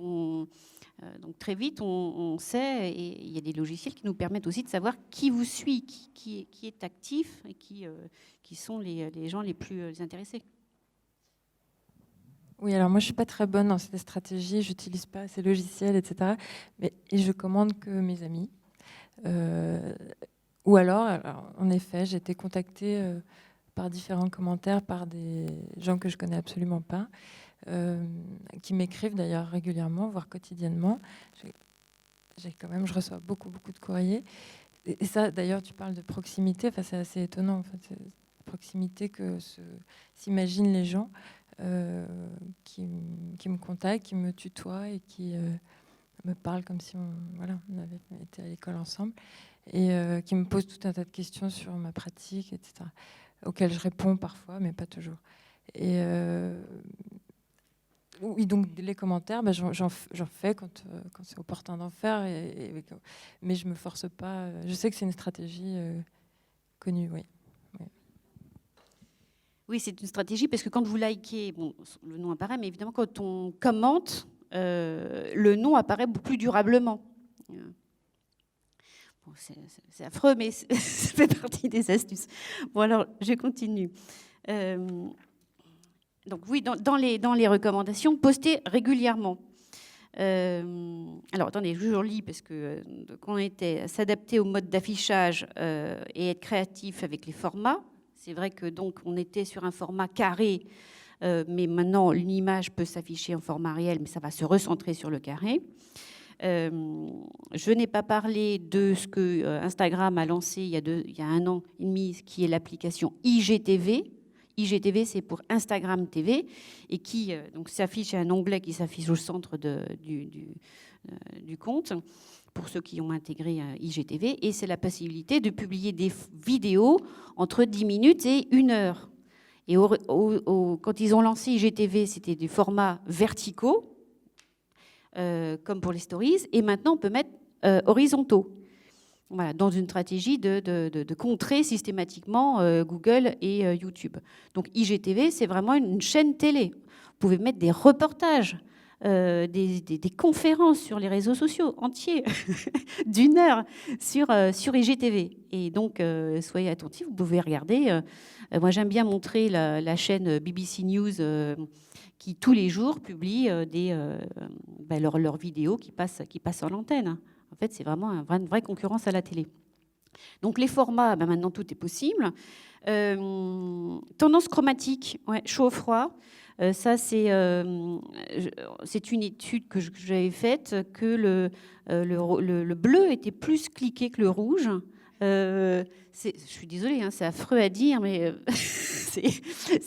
[SPEAKER 3] donc très vite, on sait, et il y a des logiciels qui nous permettent aussi de savoir qui vous suit, qui est actif et qui sont les gens les plus intéressés.
[SPEAKER 4] Oui, alors moi je suis pas très bonne dans cette stratégie, j'utilise pas ces logiciels, etc. Et je commande que mes amis. Ou alors, en effet, j'ai été contactée par différents commentaires par des gens que je connais absolument pas. Qui m'écrivent d'ailleurs régulièrement, voire quotidiennement. Je reçois beaucoup de courriers. Et ça, d'ailleurs, tu parles de proximité. Enfin, c'est assez étonnant, en fait, proximité que s'imaginent les gens qui me contactent, qui me tutoient et qui me parlent comme si on avait été à l'école ensemble et qui me posent tout un tas de questions sur ma pratique, etc., auxquelles je réponds parfois, mais pas toujours. Et oui, donc les commentaires, j'en fais quand c'est opportun d'en faire, mais je me force pas. Je sais que c'est une stratégie connue, oui.
[SPEAKER 3] Oui, c'est une stratégie parce que quand vous likez, bon, le nom apparaît, mais évidemment quand on commente, le nom apparaît beaucoup plus durablement. Bon, c'est affreux, mais ça fait partie des astuces. Bon, alors, je continue. Donc oui, dans les recommandations, postez régulièrement. Alors attendez, je relis parce que qu'on était s'adapter au mode d'affichage et être créatif avec les formats. C'est vrai que donc on était sur un format carré, mais maintenant une image peut s'afficher en format réel, mais ça va se recentrer sur le carré. Je n'ai pas parlé de ce que Instagram a lancé il y a 1 an et demi, qui est l'application IGTV. IGTV, c'est pour Instagram TV, et qui donc s'affiche, un onglet qui s'affiche au centre du compte, pour ceux qui ont intégré IGTV, et c'est la possibilité de publier des vidéos entre 10 minutes et 1 heure. Et quand ils ont lancé IGTV, c'était des formats verticaux, comme pour les stories, et maintenant on peut mettre horizontaux. Voilà, dans une stratégie de contrer systématiquement Google et YouTube. Donc IGTV, c'est vraiment une chaîne télé. Vous pouvez mettre des reportages, des conférences sur les réseaux sociaux entiers d'1 heure sur IGTV. Et donc, soyez attentifs, vous pouvez regarder. Moi, j'aime bien montrer la chaîne BBC News qui, tous les jours, publie leurs vidéos qui passent sur l'antenne. En fait, c'est vraiment une vraie concurrence à la télé. Donc, les formats, maintenant, tout est possible. Tendance chromatique, chaud-froid. Ça, c'est une étude que j'avais faite, que le bleu était plus cliqué que le rouge. Je suis désolée, hein, c'est affreux à dire, mais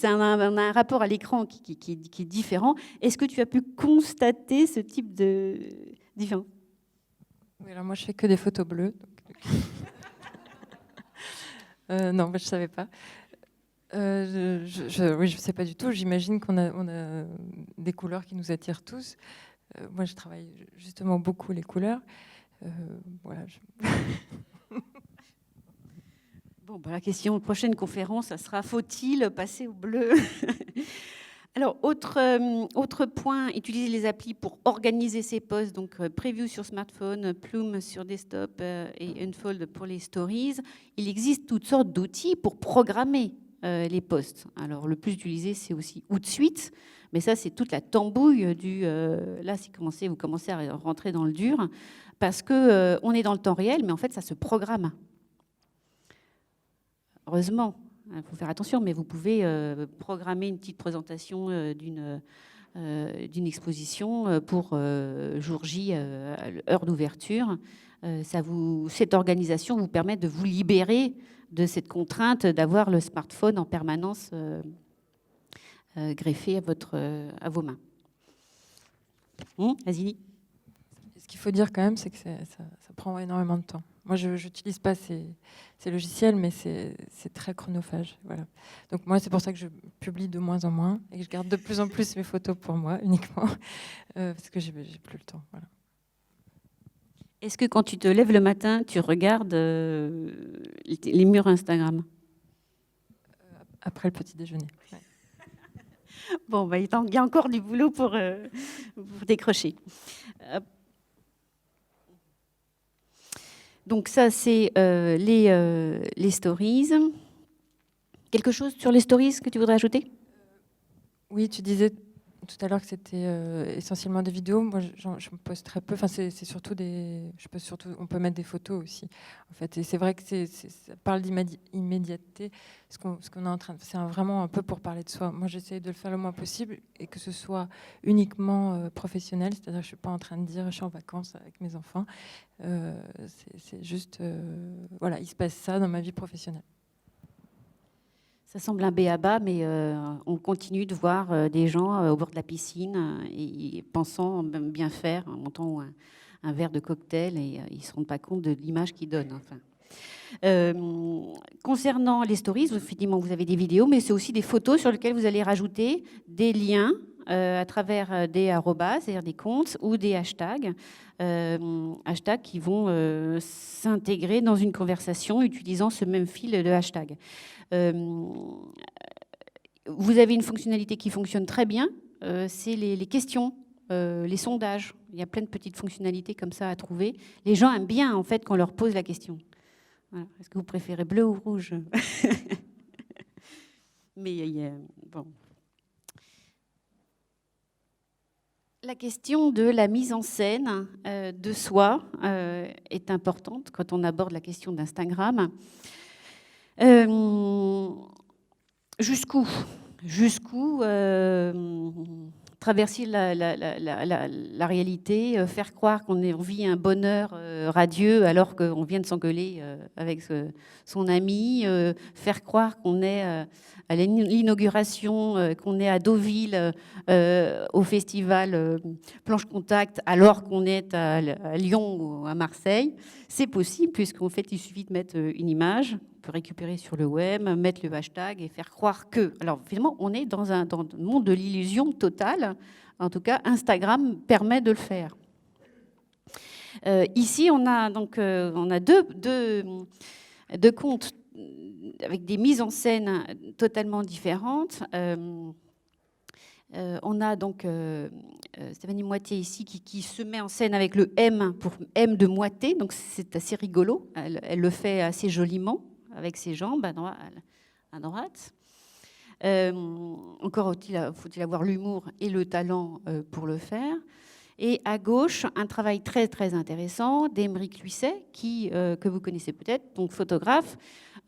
[SPEAKER 3] on a un rapport à l'écran qui est différent. Est-ce que tu as pu constater ce type de différence?
[SPEAKER 4] Oui, alors moi, je fais que des photos bleues. Non, je ne savais pas. Oui, je ne sais pas du tout. J'imagine qu'on a des couleurs qui nous attirent tous. Moi, je travaille justement beaucoup les couleurs. Voilà.
[SPEAKER 3] Bon, bah, la prochaine conférence, ça sera: faut-il passer au bleu? Alors, autre point, utiliser les applis pour organiser ses posts, donc Preview sur smartphone, Plume sur desktop et Unfold pour les stories. Il existe toutes sortes d'outils pour programmer les posts. Alors, le plus utilisé, c'est aussi Hootsuite, mais ça, c'est toute la tambouille là, vous commencez à rentrer dans le dur, parce qu'on est dans le temps réel, mais en fait, ça se programme. Heureusement. Il faut faire attention, mais vous pouvez programmer une petite présentation d'une exposition pour jour J, heure d'ouverture. Cette organisation vous permet de vous libérer de cette contrainte d'avoir le smartphone en permanence greffé à vos mains. Azili?
[SPEAKER 4] Ce qu'il faut dire quand même, c'est que ça prend énormément de temps. Moi, je n'utilise pas ces logiciels, mais c'est très chronophage. Voilà. Donc moi, c'est pour ça que je publie de moins en moins et que je garde de plus en plus mes photos pour moi uniquement, parce que j'ai plus le temps. Voilà.
[SPEAKER 3] Est-ce que quand tu te lèves le matin, tu regardes les murs Instagram?
[SPEAKER 4] Après le petit déjeuner. Ouais.
[SPEAKER 3] Bon, bah, il y a encore du boulot pour décrocher. Donc ça, c'est les stories. Quelque chose sur les stories que tu voudrais ajouter?
[SPEAKER 4] Oui, tu disais tout à l'heure que c'était essentiellement des vidéos. Moi, je me poste très peu. Enfin, c'est surtout on peut mettre des photos aussi, en fait. Et c'est vrai que ça parle d'immédiateté. Ce qu'on est en train de, c'est vraiment un peu pour parler de soi. Moi, j'essaie de le faire le moins possible et que ce soit uniquement professionnel. C'est-à-dire que je suis pas en train de dire je suis en vacances avec mes enfants. C'est juste, voilà, il se passe ça dans ma vie professionnelle.
[SPEAKER 3] Ça semble un b.a.-ba, mais on continue de voir des gens au bord de la piscine et pensant bien faire en montant un verre de cocktail et ils ne se rendent pas compte de l'image qu'ils donnent. Enfin. Concernant les stories, effectivement, vous avez des vidéos, mais c'est aussi des photos sur lesquelles vous allez rajouter des liens à travers des arrobas, c'est-à-dire des comptes ou des hashtags, hashtags qui vont s'intégrer dans une conversation utilisant ce même fil de hashtag. Vous avez une fonctionnalité qui fonctionne très bien, c'est les questions, les sondages. Il y a plein de petites fonctionnalités comme ça à trouver. Les gens aiment bien, en fait, qu'on leur pose la question. Voilà. Est-ce que vous préférez bleu ou rouge? Mais bon. La question de la mise en scène de soi est importante quand on aborde la question d'Instagram. Jusqu'où traverser la réalité, faire croire qu'on vit un bonheur radieux alors qu'on vient de s'engueuler avec son ami, faire croire qu'on est à l'inauguration, qu'on est à Deauville au festival Planche Contact alors qu'on est à Lyon ou à Marseille. C'est possible puisqu'en fait il suffit de mettre une image, on peut récupérer sur le web, mettre le hashtag et faire croire que... Alors, finalement, on est dans le monde de l'illusion totale. En tout cas, Instagram permet de le faire. Ici, on a deux comptes avec des mises en scène totalement différentes. On a donc Stéphanie Moitié ici qui se met en scène avec le M pour M de moitié. Donc, c'est assez rigolo. Elle le fait assez joliment, avec ses jambes à droite. Encore faut-il avoir l'humour et le talent pour le faire. Et à gauche, un travail très, très intéressant d'Aymeric Luisset, que vous connaissez peut-être, donc photographe,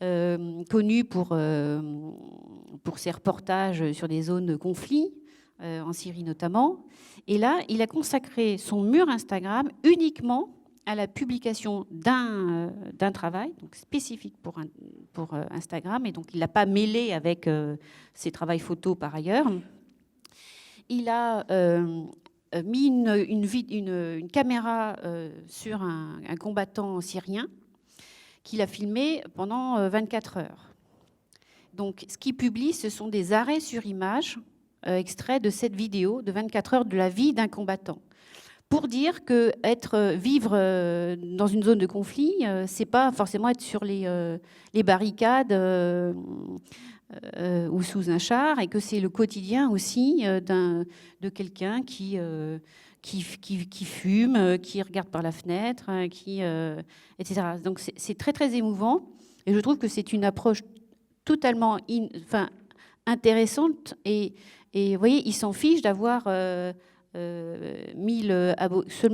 [SPEAKER 3] connu pour ses reportages sur des zones de conflit, en Syrie notamment. Et là, il a consacré son mur Instagram uniquement à la publication d'un travail donc spécifique pour Instagram, et donc il ne l'a pas mêlé avec ses travaux photos par ailleurs. Il a mis une caméra sur un combattant syrien qu'il a filmé pendant 24 heures. Donc, ce qu'il publie, ce sont des arrêts sur image extraits de cette vidéo de 24 heures de la vie d'un combattant. Pour dire que vivre dans une zone de conflit, c'est pas forcément être sur les barricades ou sous un char, et que c'est le quotidien aussi de quelqu'un qui fume, qui regarde par la fenêtre, etc. Donc c'est très très émouvant, et je trouve que c'est une approche totalement intéressante, et vous voyez, il s'en fiche d'avoir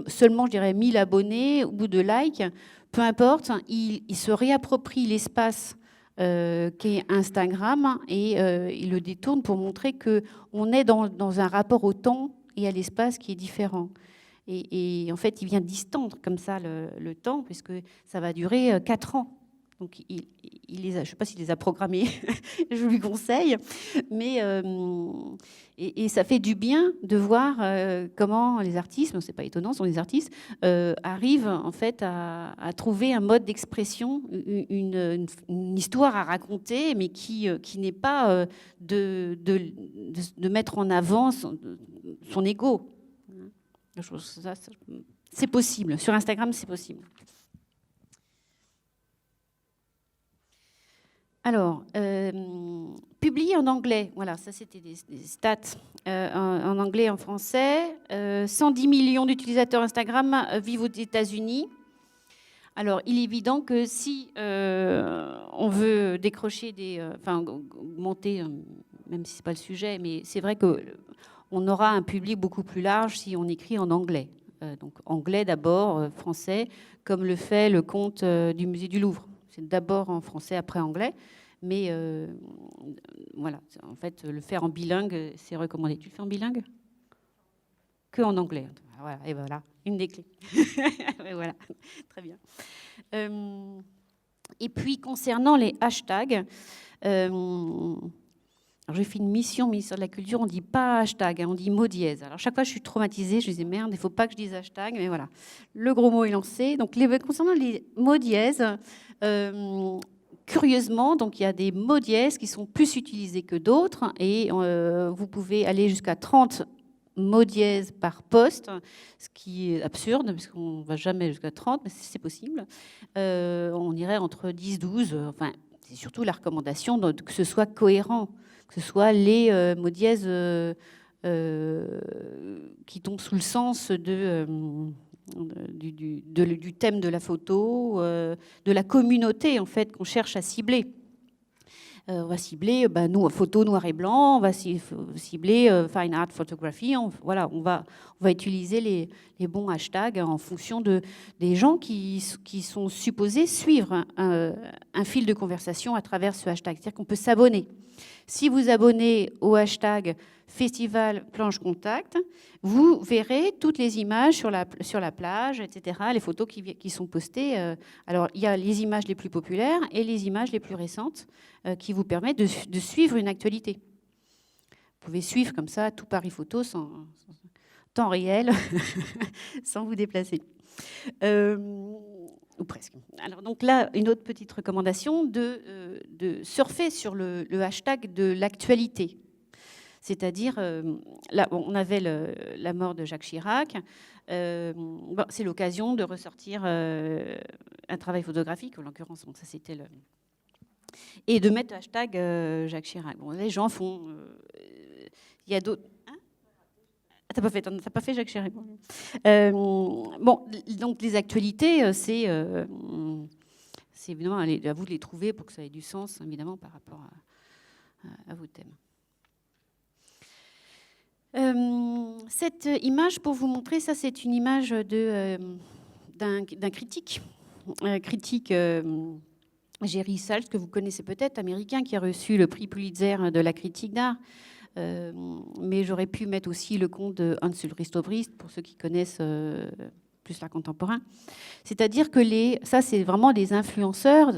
[SPEAKER 3] seulement, je dirais, 1000 abonnés ou de likes, peu importe, il se réapproprie l'espace qu'est Instagram, et il le détourne pour montrer qu'on est dans un rapport au temps et à l'espace qui est différent. Et en fait, il vient distendre comme ça le temps, puisque ça va durer 4 ans. Donc, je ne sais pas s'il les a programmés, je lui conseille, mais et ça fait du bien de voir comment les artistes, c'est pas étonnant, ce sont les artistes, arrivent en fait à trouver un mode d'expression, une histoire à raconter, mais qui n'est pas de mettre en avant son ego. C'est possible. Sur Instagram, c'est possible. Alors, publié en anglais, voilà, ça c'était des stats en anglais et en français. 110 millions d'utilisateurs Instagram vivent aux États-Unis. Alors, il est évident que si on veut décrocher augmenter, même si ce n'est pas le sujet, mais c'est vrai qu'on aura un public beaucoup plus large si on écrit en anglais. Donc, anglais d'abord, français, comme le fait le compte du Musée du Louvre. C'est d'abord en français, après anglais. Mais voilà, en fait, le faire en bilingue, c'est recommandé. Tu le fais en bilingue ? Que en anglais. Voilà, et voilà, une des clés. Voilà, très bien. Et puis, concernant les hashtags, alors j'ai fait une mission au ministère de la Culture, on ne dit pas hashtag, on dit mot dièse. Alors chaque fois je suis traumatisée, je disais merde, il ne faut pas que je dise hashtag, mais voilà, le gros mot est lancé. Donc concernant les mots dièses, curieusement, donc il y a des mots dièses qui sont plus utilisés que d'autres, et vous pouvez aller jusqu'à 30 mots dièses par poste, ce qui est absurde, parce qu'on ne va jamais jusqu'à 30, mais c'est possible. On irait entre 10, 12, enfin, c'est surtout la recommandation que ce soit cohérent, que ce soit les mots dièses qui tombent sous le sens du thème de la photo, de la communauté en fait qu'on cherche à cibler. On va cibler nous, photo noir et blanc, on va cibler fine art photography. On va utiliser les bons hashtags en fonction des gens qui sont supposés suivre un fil de conversation à travers ce hashtag. C'est-à-dire qu'on peut s'abonner. Si vous abonnez au hashtag Festival Planche Contact, vous verrez toutes les images sur la plage, etc., les photos qui sont postées. Alors, il y a les images les plus populaires et les images les plus récentes qui vous permettent de suivre une actualité. Vous pouvez suivre comme ça tout Paris Photo sans temps réel, sans vous déplacer. Ou presque. Alors donc là, une autre petite recommandation de surfer sur le hashtag de l'actualité. C'est-à-dire, là, on avait la mort de Jacques Chirac. C'est l'occasion de ressortir un travail photographique, en l'occurrence, donc ça c'était et de mettre le hashtag Jacques Chirac. Bon, les gens font... Il y a d'autres... T'as pas fait Jacques Chirac. Donc les actualités, c'est évidemment à vous de les trouver pour que ça ait du sens, évidemment, par rapport à vos thèmes. Cette image, pour vous montrer, ça c'est une image d'un critique. Jerry Saltz, que vous connaissez peut-être, américain, qui a reçu le prix Pulitzer de la critique d'art. Mais j'aurais pu mettre aussi le compte de Hans Ulrich Obrist, pour ceux qui connaissent plus l'art contemporain. C'est-à-dire que ça, c'est vraiment des influenceurs,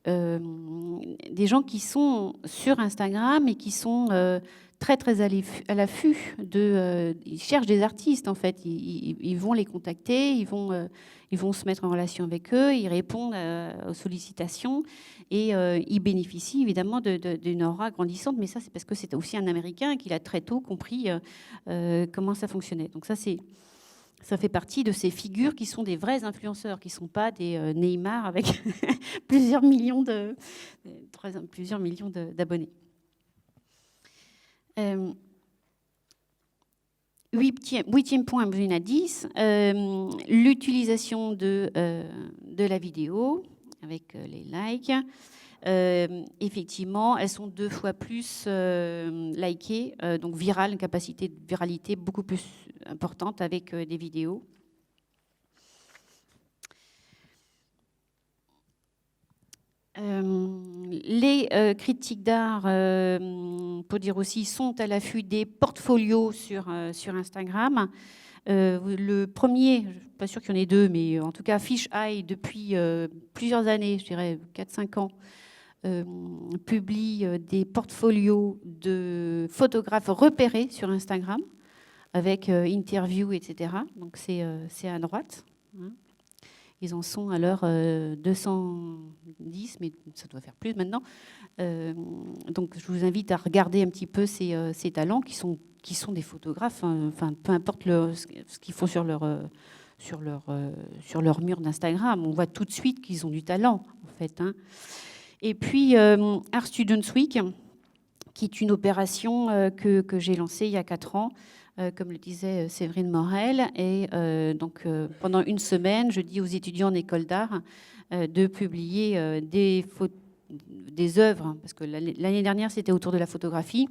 [SPEAKER 3] des gens qui sont sur Instagram et qui sont très, très à l'affût ils cherchent des artistes, en fait. Ils vont les contacter, ils vont se mettre en relation avec eux, ils répondent aux sollicitations et ils bénéficient évidemment d'une aura grandissante. Mais ça, c'est parce que c'est aussi un Américain et qu'il a très tôt compris comment ça fonctionnait. Donc ça fait partie de ces figures qui sont des vrais influenceurs, qui ne sont pas des Neymar avec plusieurs millions d'abonnés. Huitième point, on a 10, l'utilisation de la vidéo avec les likes. Effectivement, elles sont 2 fois plus likées, donc virales, une capacité de viralité beaucoup plus importante avec des vidéos. Les critiques d'art, pour dire aussi, sont à l'affût des portfolios sur Instagram. Le premier, je ne suis pas sûre qu'il y en ait 2, mais en tout cas, Fisheye, depuis plusieurs années, je dirais 4-5 ans, publie des portfolios de photographes repérés sur Instagram, avec interviews, etc. Donc c'est à droite. Hein. Ils en sont à l'heure 210, mais ça doit faire plus maintenant. Donc je vous invite à regarder un petit peu ces talents qui sont des photographes. Hein. Enfin, peu importe ce qu'ils font sur leur mur d'Instagram, on voit tout de suite qu'ils ont du talent, en fait. Hein. Et puis Art Students Week, qui est une opération que j'ai lancée il y a 4 ans. Comme le disait Séverine Morel. Et donc, pendant une semaine, je dis aux étudiants en école d'art de publier des œuvres, parce que l'année dernière, c'était autour de la photographie.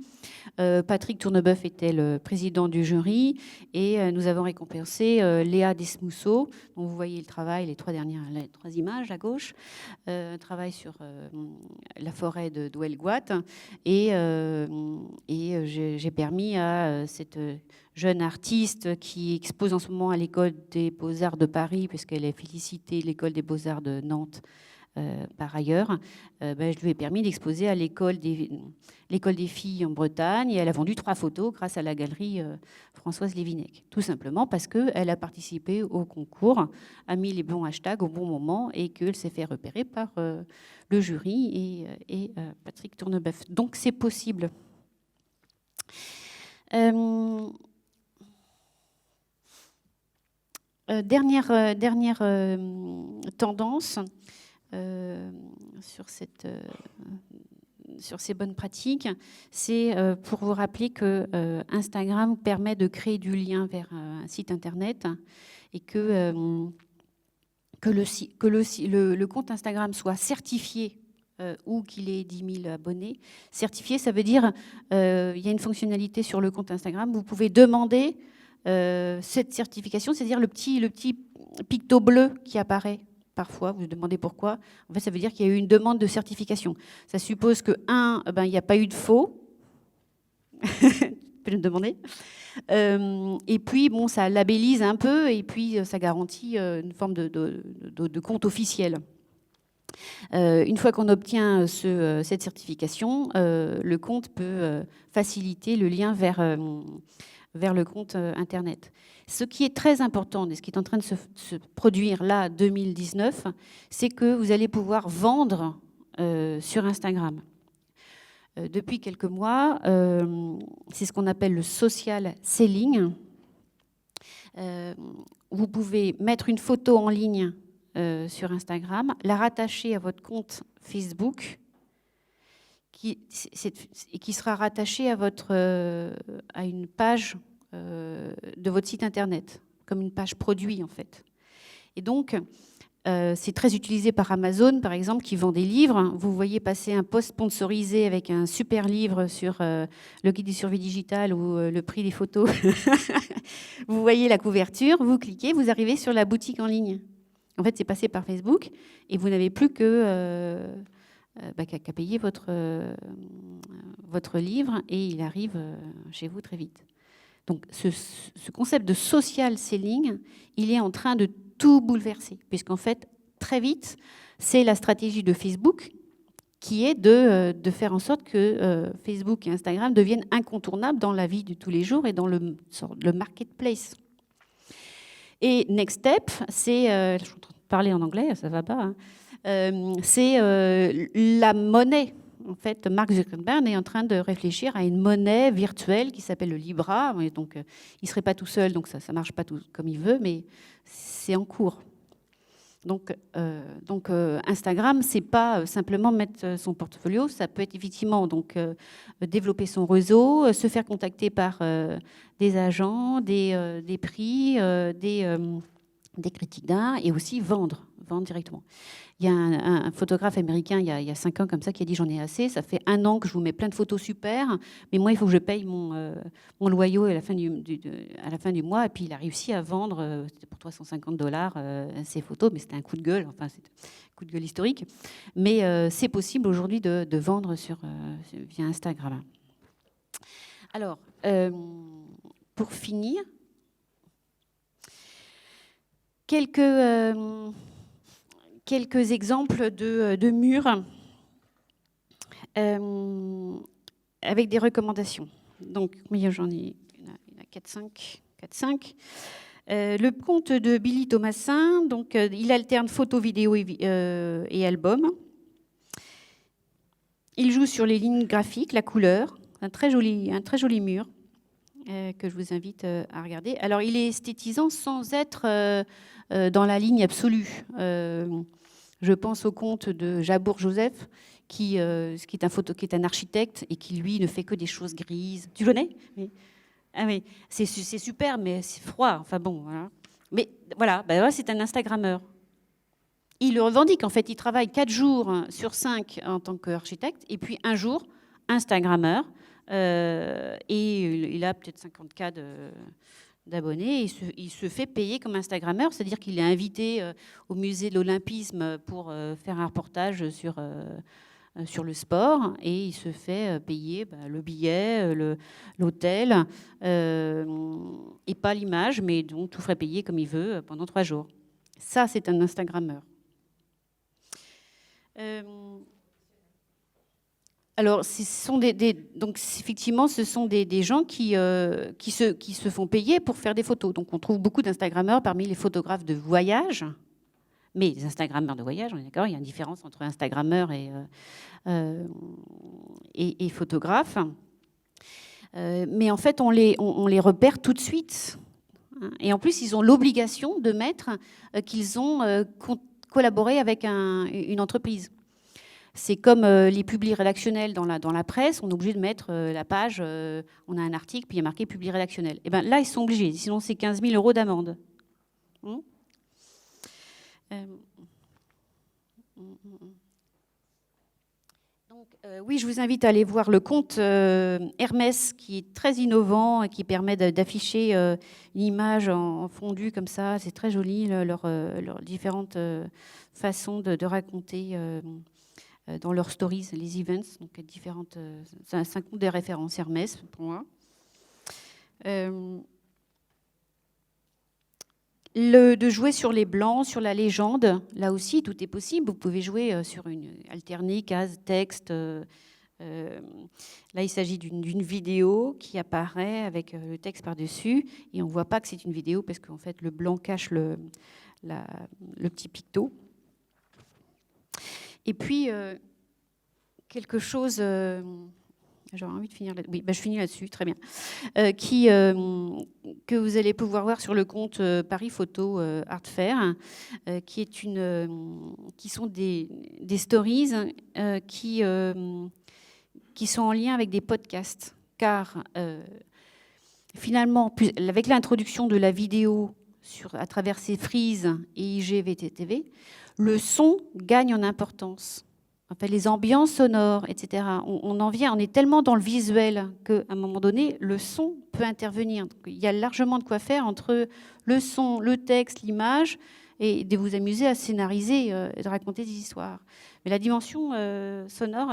[SPEAKER 3] Patrick Tourneboeuf était le président du jury et nous avons récompensé Léa Desmousseau, dont vous voyez le travail, les 3 images à gauche, travail sur la forêt de Douelgoat. Et j'ai permis à cette jeune artiste qui expose en ce moment à l'école des Beaux-Arts de Paris, puisqu'elle est félicitée l'école des Beaux-Arts de Nantes, par ailleurs, je lui ai permis d'exposer à l'école des filles en Bretagne et elle a vendu 3 photos grâce à la galerie Françoise Lévinec. Tout simplement parce qu'elle a participé au concours, a mis les bons hashtags au bon moment et qu'elle s'est fait repérer par le jury et Patrick Tourneboeuf. Donc c'est possible. Dernière tendance sur ces bonnes pratiques, c'est pour vous rappeler que Instagram permet de créer du lien vers un site internet et que le compte Instagram soit certifié ou qu'il ait 10 000 abonnés. Certifié, ça veut dire il y a une fonctionnalité sur le compte Instagram, vous pouvez demander cette certification, c'est-à-dire le petit picto bleu qui apparaît. Parfois, vous vous demandez pourquoi. En fait, ça veut dire qu'il y a eu une demande de certification. Ça suppose que, il n'y a pas eu de faux. Tu peux me demander. Et puis, bon, ça labellise un peu et puis ça garantit une forme de compte officiel. Une fois qu'on obtient cette certification, le compte peut faciliter le lien vers le compte Internet. Ce qui est très important, et ce qui est en train de se produire là, 2019, c'est que vous allez pouvoir vendre sur Instagram. Depuis quelques mois, c'est ce qu'on appelle le social selling. Vous pouvez mettre une photo en ligne sur Instagram, la rattacher à votre compte Facebook, qui sera rattaché à une page de votre site internet, comme une page produit en fait. Et donc, c'est très utilisé par Amazon, par exemple, qui vend des livres. Vous voyez passer un post sponsorisé avec un super livre sur le guide du survie digitale ou le prix des photos. Vous voyez la couverture, vous cliquez, vous arrivez sur la boutique en ligne. En fait, c'est passé par Facebook et vous n'avez plus qu'à payer votre livre et il arrive chez vous très vite. Donc ce concept de social selling, il est en train de tout bouleverser, puisqu'en fait, très vite, c'est la stratégie de Facebook qui est de faire en sorte que Facebook et Instagram deviennent incontournables dans la vie de tous les jours et dans le marketplace. Et next step, c'est, je suis en train de parler en anglais, ça va pas, hein, c'est la monnaie. En fait, Mark Zuckerberg est en train de réfléchir à une monnaie virtuelle qui s'appelle le Libra. Et donc, il ne serait pas tout seul, donc ça ne marche pas tout comme il veut, mais c'est en cours. Donc Instagram, c'est pas simplement mettre son portfolio, ça peut être effectivement donc développer son réseau, se faire contacter par des agents, des prix, des critiques d'art, et aussi vendre directement. Il y a un photographe américain il y a 5 ans comme ça qui a dit j'en ai assez, ça fait 1 an que je vous mets plein de photos super, mais moi il faut que je paye mon loyer à la fin du mois. Et puis il a réussi à vendre, c'était pour $350 ses photos, mais c'était un coup de gueule, enfin c'est un coup de gueule historique. Mais c'est possible aujourd'hui de vendre via Instagram. Alors, pour finir, quelques exemples de murs avec des recommandations. Donc, j'en ai, il y en a 4-5. Le compte de Billy Thomasin, donc, il alterne photos, vidéos et albums. Il joue sur les lignes graphiques, la couleur, un très joli mur que je vous invite à regarder. Alors, il est esthétisant sans être dans la ligne absolue. Je pense au compte de Jabour Joseph, qui est un architecte et qui, lui, ne fait que des choses grises. Tu connais? Oui. Ah oui, c'est super, mais c'est froid. Enfin bon, voilà. Mais voilà, c'est un Instagrammeur. Il le revendique, en fait. Il travaille 4 jours sur 5 en tant qu'architecte, et puis un jour, Instagrammeur. Et il a peut-être 50K d'abonnés. Il se fait payer comme Instagrammeur, c'est-à-dire qu'il est invité au musée de l'Olympisme pour faire un reportage sur le sport, et il se fait payer le billet, l'hôtel, et pas l'image, mais donc tout ferait payer comme il veut pendant 3 jours. Ça, c'est un Instagrammeur. Alors, donc effectivement, ce sont des gens qui se font payer pour faire des photos. Donc, on trouve beaucoup d'Instagrammeurs parmi les photographes de voyage. Mais les Instagrammeurs de voyage, on est d'accord, il y a une différence entre Instagrammeurs et photographes. Mais en fait, on les repère tout de suite. Et en plus, ils ont l'obligation de mettre qu'ils ont collaboré avec une entreprise. C'est comme les publis rédactionnels dans la presse, on est obligé de mettre la page, on a un article, puis il y a marqué publis rédactionnel. Et bien là, ils sont obligés, sinon c'est 15 000 € d'amende. Donc, oui, je vous invite à aller voir le compte Hermès, qui est très innovant et qui permet d'afficher une image en fondu comme ça. C'est très joli, leurs différentes façons de raconter dans leurs stories, les events, donc différentes. C'est un compte des références Hermès pour moi. De jouer sur les blancs, sur la légende, là aussi tout est possible. Vous pouvez jouer sur une alternée, case, texte. Là, il s'agit d'une vidéo qui apparaît avec le texte par-dessus, et on ne voit pas que c'est une vidéo parce qu'en fait le blanc cache le petit picto. Et puis, quelque chose, j'aurais envie de finir là. Oui, je finis là-dessus, très bien. Que vous allez pouvoir voir sur le compte Paris Photo Art Fair, qui sont des stories qui sont en lien avec des podcasts. Car finalement, avec l'introduction de la vidéo à travers ces frises et IGVTV, le son gagne en importance. En fait, les ambiances sonores, etc. On est tellement dans le visuel qu'à un moment donné, le son peut intervenir. Donc, il y a largement de quoi faire entre le son, le texte, l'image, et de vous amuser à scénariser et de raconter des histoires. Mais la dimension sonore,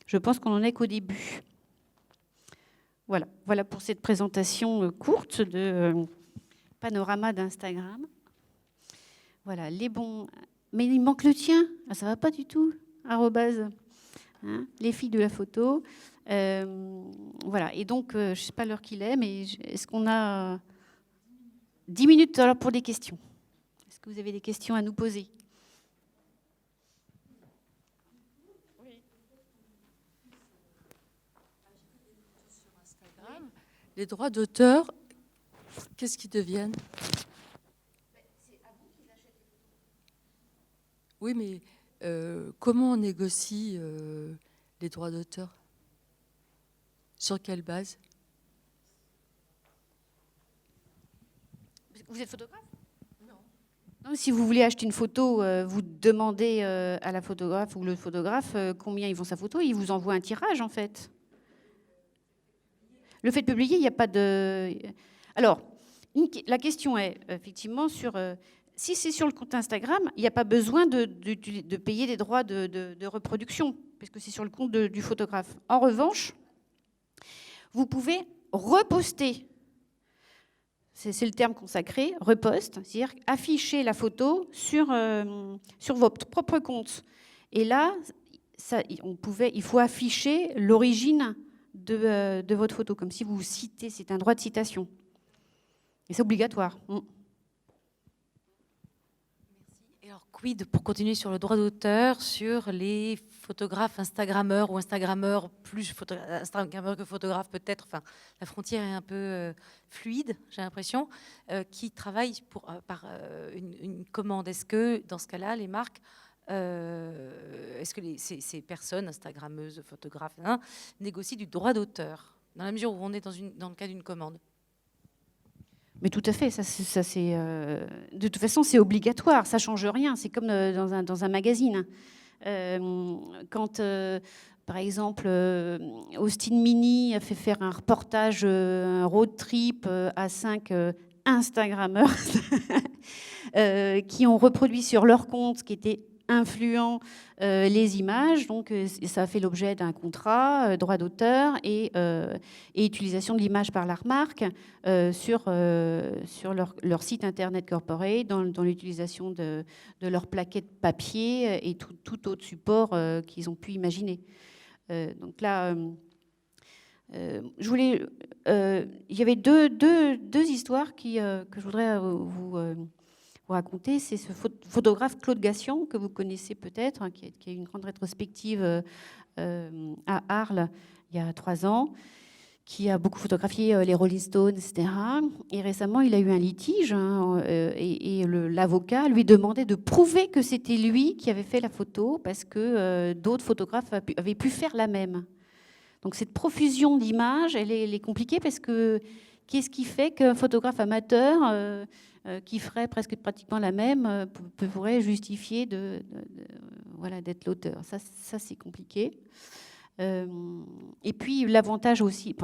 [SPEAKER 3] je pense qu'on n'en est qu'au début. Voilà pour cette présentation courte de panorama d'Instagram. Voilà, les bons... Mais il manque le tien. Ah, ça va pas du tout. Arrobase, hein, les filles de la photo. Voilà, et donc, je ne sais pas l'heure qu'il est, mais est-ce qu'on a 10 minutes alors pour des questions? Est-ce que vous avez des questions à nous poser?
[SPEAKER 5] Les droits d'auteur, qu'est-ce qu'ils deviennent? Oui, mais comment on négocie les droits d'auteur? Sur quelle base?
[SPEAKER 3] Vous êtes photographe? Non. Si vous voulez acheter une photo, vous demandez à la photographe ou le photographe combien ils vend sa photo, il vous envoie un tirage en fait. Le fait de publier, il n'y a pas de... Alors, la question est, effectivement, si c'est sur le compte Instagram, il n'y a pas besoin de payer des droits de reproduction, puisque c'est sur le compte du photographe. En revanche, vous pouvez reposter. C'est le terme consacré, repost, c'est-à-dire afficher la photo sur votre propre compte. Et là, il faut afficher l'origine de votre photo, comme si vous citez, c'est un droit de citation. Et c'est obligatoire.
[SPEAKER 1] Et alors, quid, pour continuer sur le droit d'auteur, sur les photographes instagrammeurs ou instagrammeurs, plus instagrammeurs que photographes peut-être, enfin, la frontière est un peu fluide, j'ai l'impression, qui travaillent par une commande. Est-ce que, dans ce cas-là, les marques, est-ce que ces personnes, instagrammeuses, photographes, négocient du droit d'auteur, dans la mesure où on est dans le cas d'une commande?
[SPEAKER 3] Mais tout à fait, de toute façon, c'est obligatoire, ça ne change rien, c'est comme dans un magazine. Quand, par exemple, Austin Mini a fait faire un reportage, un road trip à 5 Instagrammeurs qui ont reproduit sur leur compte, qui était influent, les images, donc ça a fait l'objet d'un contrat, droit d'auteur et utilisation de l'image par la marque sur leur site internet corporate, dans l'utilisation de leur plaquette papier et tout autre support qu'ils ont pu imaginer. Donc là, il y avait deux histoires que je voudrais vous raconter. C'est ce photographe Claude Gassian, que vous connaissez peut-être, hein, qui a eu une grande rétrospective à Arles il y a 3 ans, qui a beaucoup photographié les Rolling Stones, etc. Et récemment, il a eu un litige, hein, et l'avocat lui demandait de prouver que c'était lui qui avait fait la photo, parce que d'autres photographes avaient pu faire la même. Donc cette profusion d'images, elle est compliquée, parce que qu'est-ce qui fait qu'un photographe amateur qui ferait pratiquement la même pourrait justifier d'être l'auteur? Ça c'est compliqué. Et puis l'avantage aussi,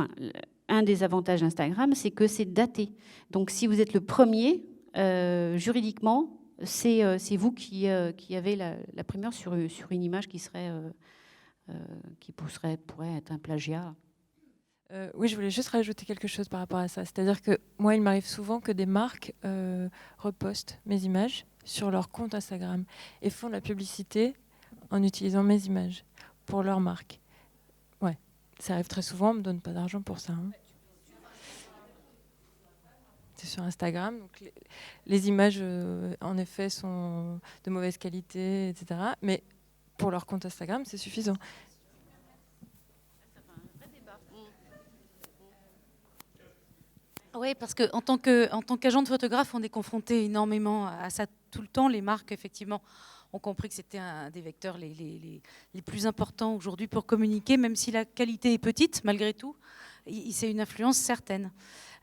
[SPEAKER 3] un des avantages d'Instagram, c'est que c'est daté. Donc si vous êtes le premier, juridiquement, c'est vous qui avez la primeur sur une image qui pourrait être un plagiat.
[SPEAKER 4] Oui, je voulais juste rajouter quelque chose par rapport à ça. C'est-à-dire que moi, il m'arrive souvent que des marques repostent mes images sur leur compte Instagram et font de la publicité en utilisant mes images pour leur marque. Ouais, ça arrive très souvent, on ne me donne pas d'argent pour ça. Hein. C'est sur Instagram. Donc les images, en effet, sont de mauvaise qualité, etc. Mais pour leur compte Instagram, c'est suffisant.
[SPEAKER 1] Oui, parce qu'en tant qu'agent de photographe, on est confronté énormément à ça tout le temps. Les marques, effectivement, ont compris que c'était un des vecteurs les plus importants aujourd'hui pour communiquer, même si la qualité est petite, malgré tout, c'est une influence certaine.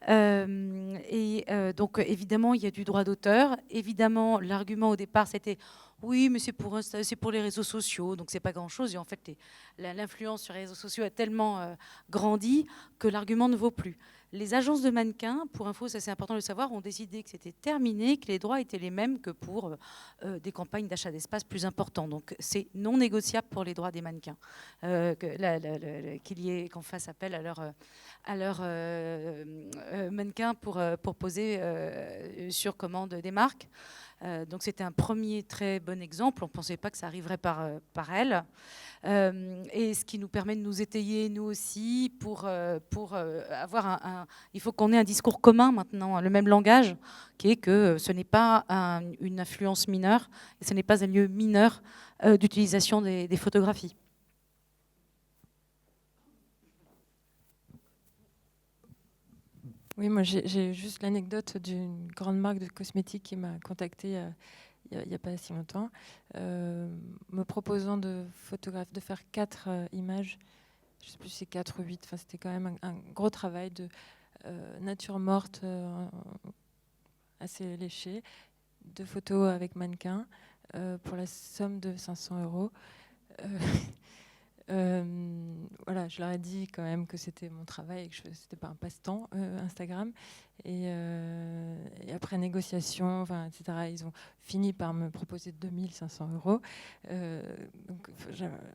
[SPEAKER 1] Donc, évidemment, il y a du droit d'auteur. Évidemment, l'argument au départ, c'était Oui, mais c'est pour les réseaux sociaux, donc c'est pas grand-chose. Et en fait, l'influence sur les réseaux sociaux a tellement grandi que l'argument ne vaut plus. Les agences de mannequins, pour info, ça c'est important de le savoir, ont décidé que c'était terminé, que les droits étaient les mêmes que pour des campagnes d'achat d'espace plus importants. Donc c'est non négociable pour les droits des mannequins, qu'on fasse appel à leurs mannequins pour poser sur commande des marques. Donc c'était un premier très bon exemple. On ne pensait pas que ça arriverait par elle. Et ce qui nous permet de nous étayer, nous aussi, pour avoir il faut qu'on ait un discours commun maintenant, le même langage, qui est que ce n'est pas une influence mineure, et ce n'est pas un lieu mineur d'utilisation des photographies.
[SPEAKER 4] Oui, moi j'ai juste l'anecdote d'une grande marque de cosmétiques qui m'a contactée il n'y a pas si longtemps, me proposant de faire 4 images, je ne sais plus si c'est 4 ou 8, enfin, c'était quand même un gros travail de nature morte assez léchée, de photos avec mannequin pour la somme de 500 €. Voilà, je leur ai dit quand même que c'était mon travail et que c'était pas un passe-temps Instagram. Et après négociation, enfin, etc., ils ont fini par me proposer 2500 €. Donc,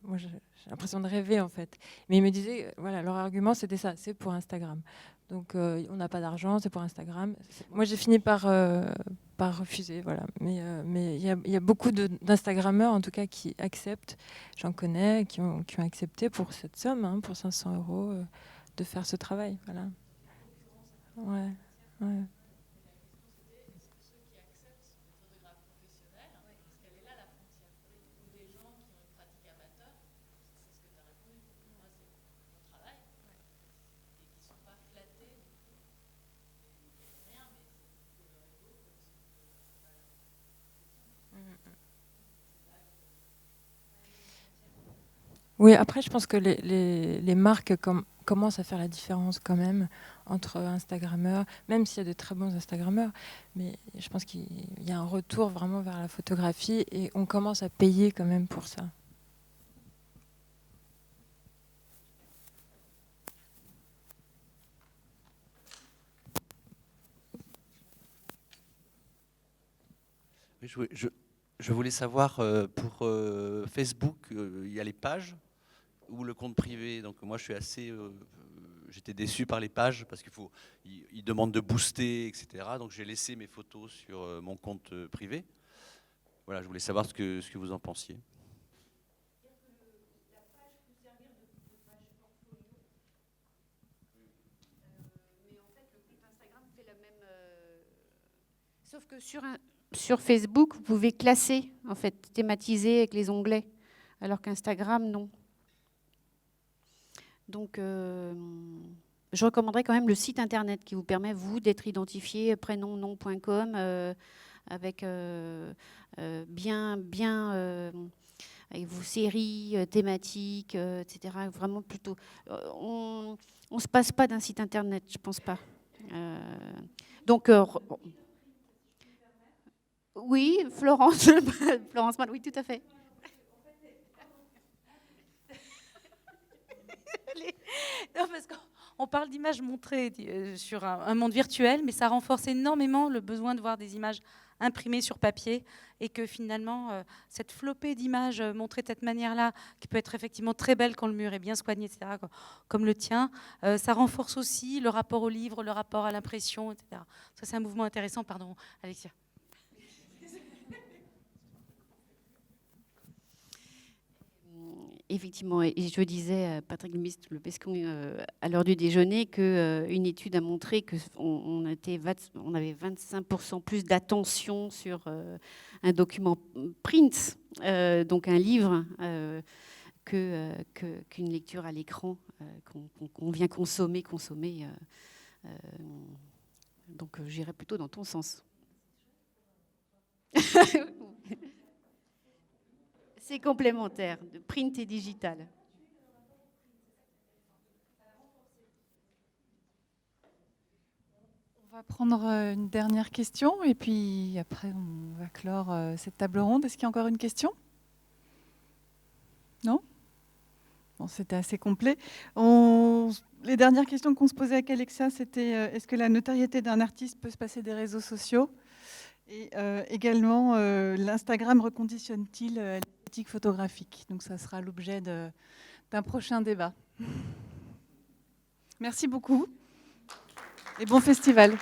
[SPEAKER 4] moi, j'ai l'impression de rêver en fait. Mais ils me disaient, voilà, leur argument c'était ça, c'est pour Instagram. Donc, on n'a pas d'argent, c'est pour Instagram. Moi, j'ai fini par refuser, voilà. Mais il y a beaucoup d'Instagrammeurs, en tout cas, qui acceptent. J'en connais, qui ont accepté pour cette somme, hein, pour 500 €, de faire ce travail, voilà. Ouais, ouais. Oui, après, je pense que les marques commencent à faire la différence quand même entre Instagrammeurs, même s'il y a de très bons Instagrammeurs, mais je pense qu'il y a un retour vraiment vers la photographie et on commence à payer quand même pour ça.
[SPEAKER 6] Je voulais savoir, pour Facebook, il y a les pages ou le compte privé. Donc moi, j'étais déçu par les pages parce qu'ils demandent de booster, etc. Donc j'ai laissé mes photos sur mon compte privé. Voilà, je voulais savoir ce que vous en pensiez.
[SPEAKER 3] Sauf que sur Facebook, vous pouvez classer, en fait, thématiser avec les onglets, alors qu'Instagram, non. Donc, je recommanderais quand même le site internet qui vous permet, vous, d'être identifié prénom-nom.com avec avec vos séries thématiques, etc. Vraiment plutôt. On ne se passe pas d'un site internet, je ne pense pas. Donc, oui, Florence, Florence Mal, oui, tout à fait.
[SPEAKER 1] Non, parce qu'on parle d'images montrées sur un monde virtuel, mais ça renforce énormément le besoin de voir des images imprimées sur papier et que finalement, cette flopée d'images montrées de cette manière-là, qui peut être effectivement très belle quand le mur est bien soigné, etc., comme le tien, ça renforce aussi le rapport au livre, le rapport à l'impression, etc. Ça, c'est un mouvement intéressant. Pardon, Alexia.
[SPEAKER 3] Effectivement, et je disais à Patrick Le Pescon à l'heure du déjeuner qu'une étude a montré qu'on avait 25% plus d'attention sur un document print, donc un livre, qu'une lecture à l'écran qu'on vient consommer. Donc j'irais plutôt dans ton sens. C'est complémentaire, de print et digital.
[SPEAKER 2] On va prendre une dernière question et puis après on va clore cette table ronde. Est-ce qu'il y a encore une question? Non? Bon, c'était assez complet. Les dernières questions qu'on se posait avec Alexia, c'était est-ce que la notoriété d'un artiste peut se passer des réseaux sociaux? Et également, l'Instagram reconditionne-t-il l'éthique photographique? Donc ça sera l'objet d'un prochain débat. Merci beaucoup et bon festival.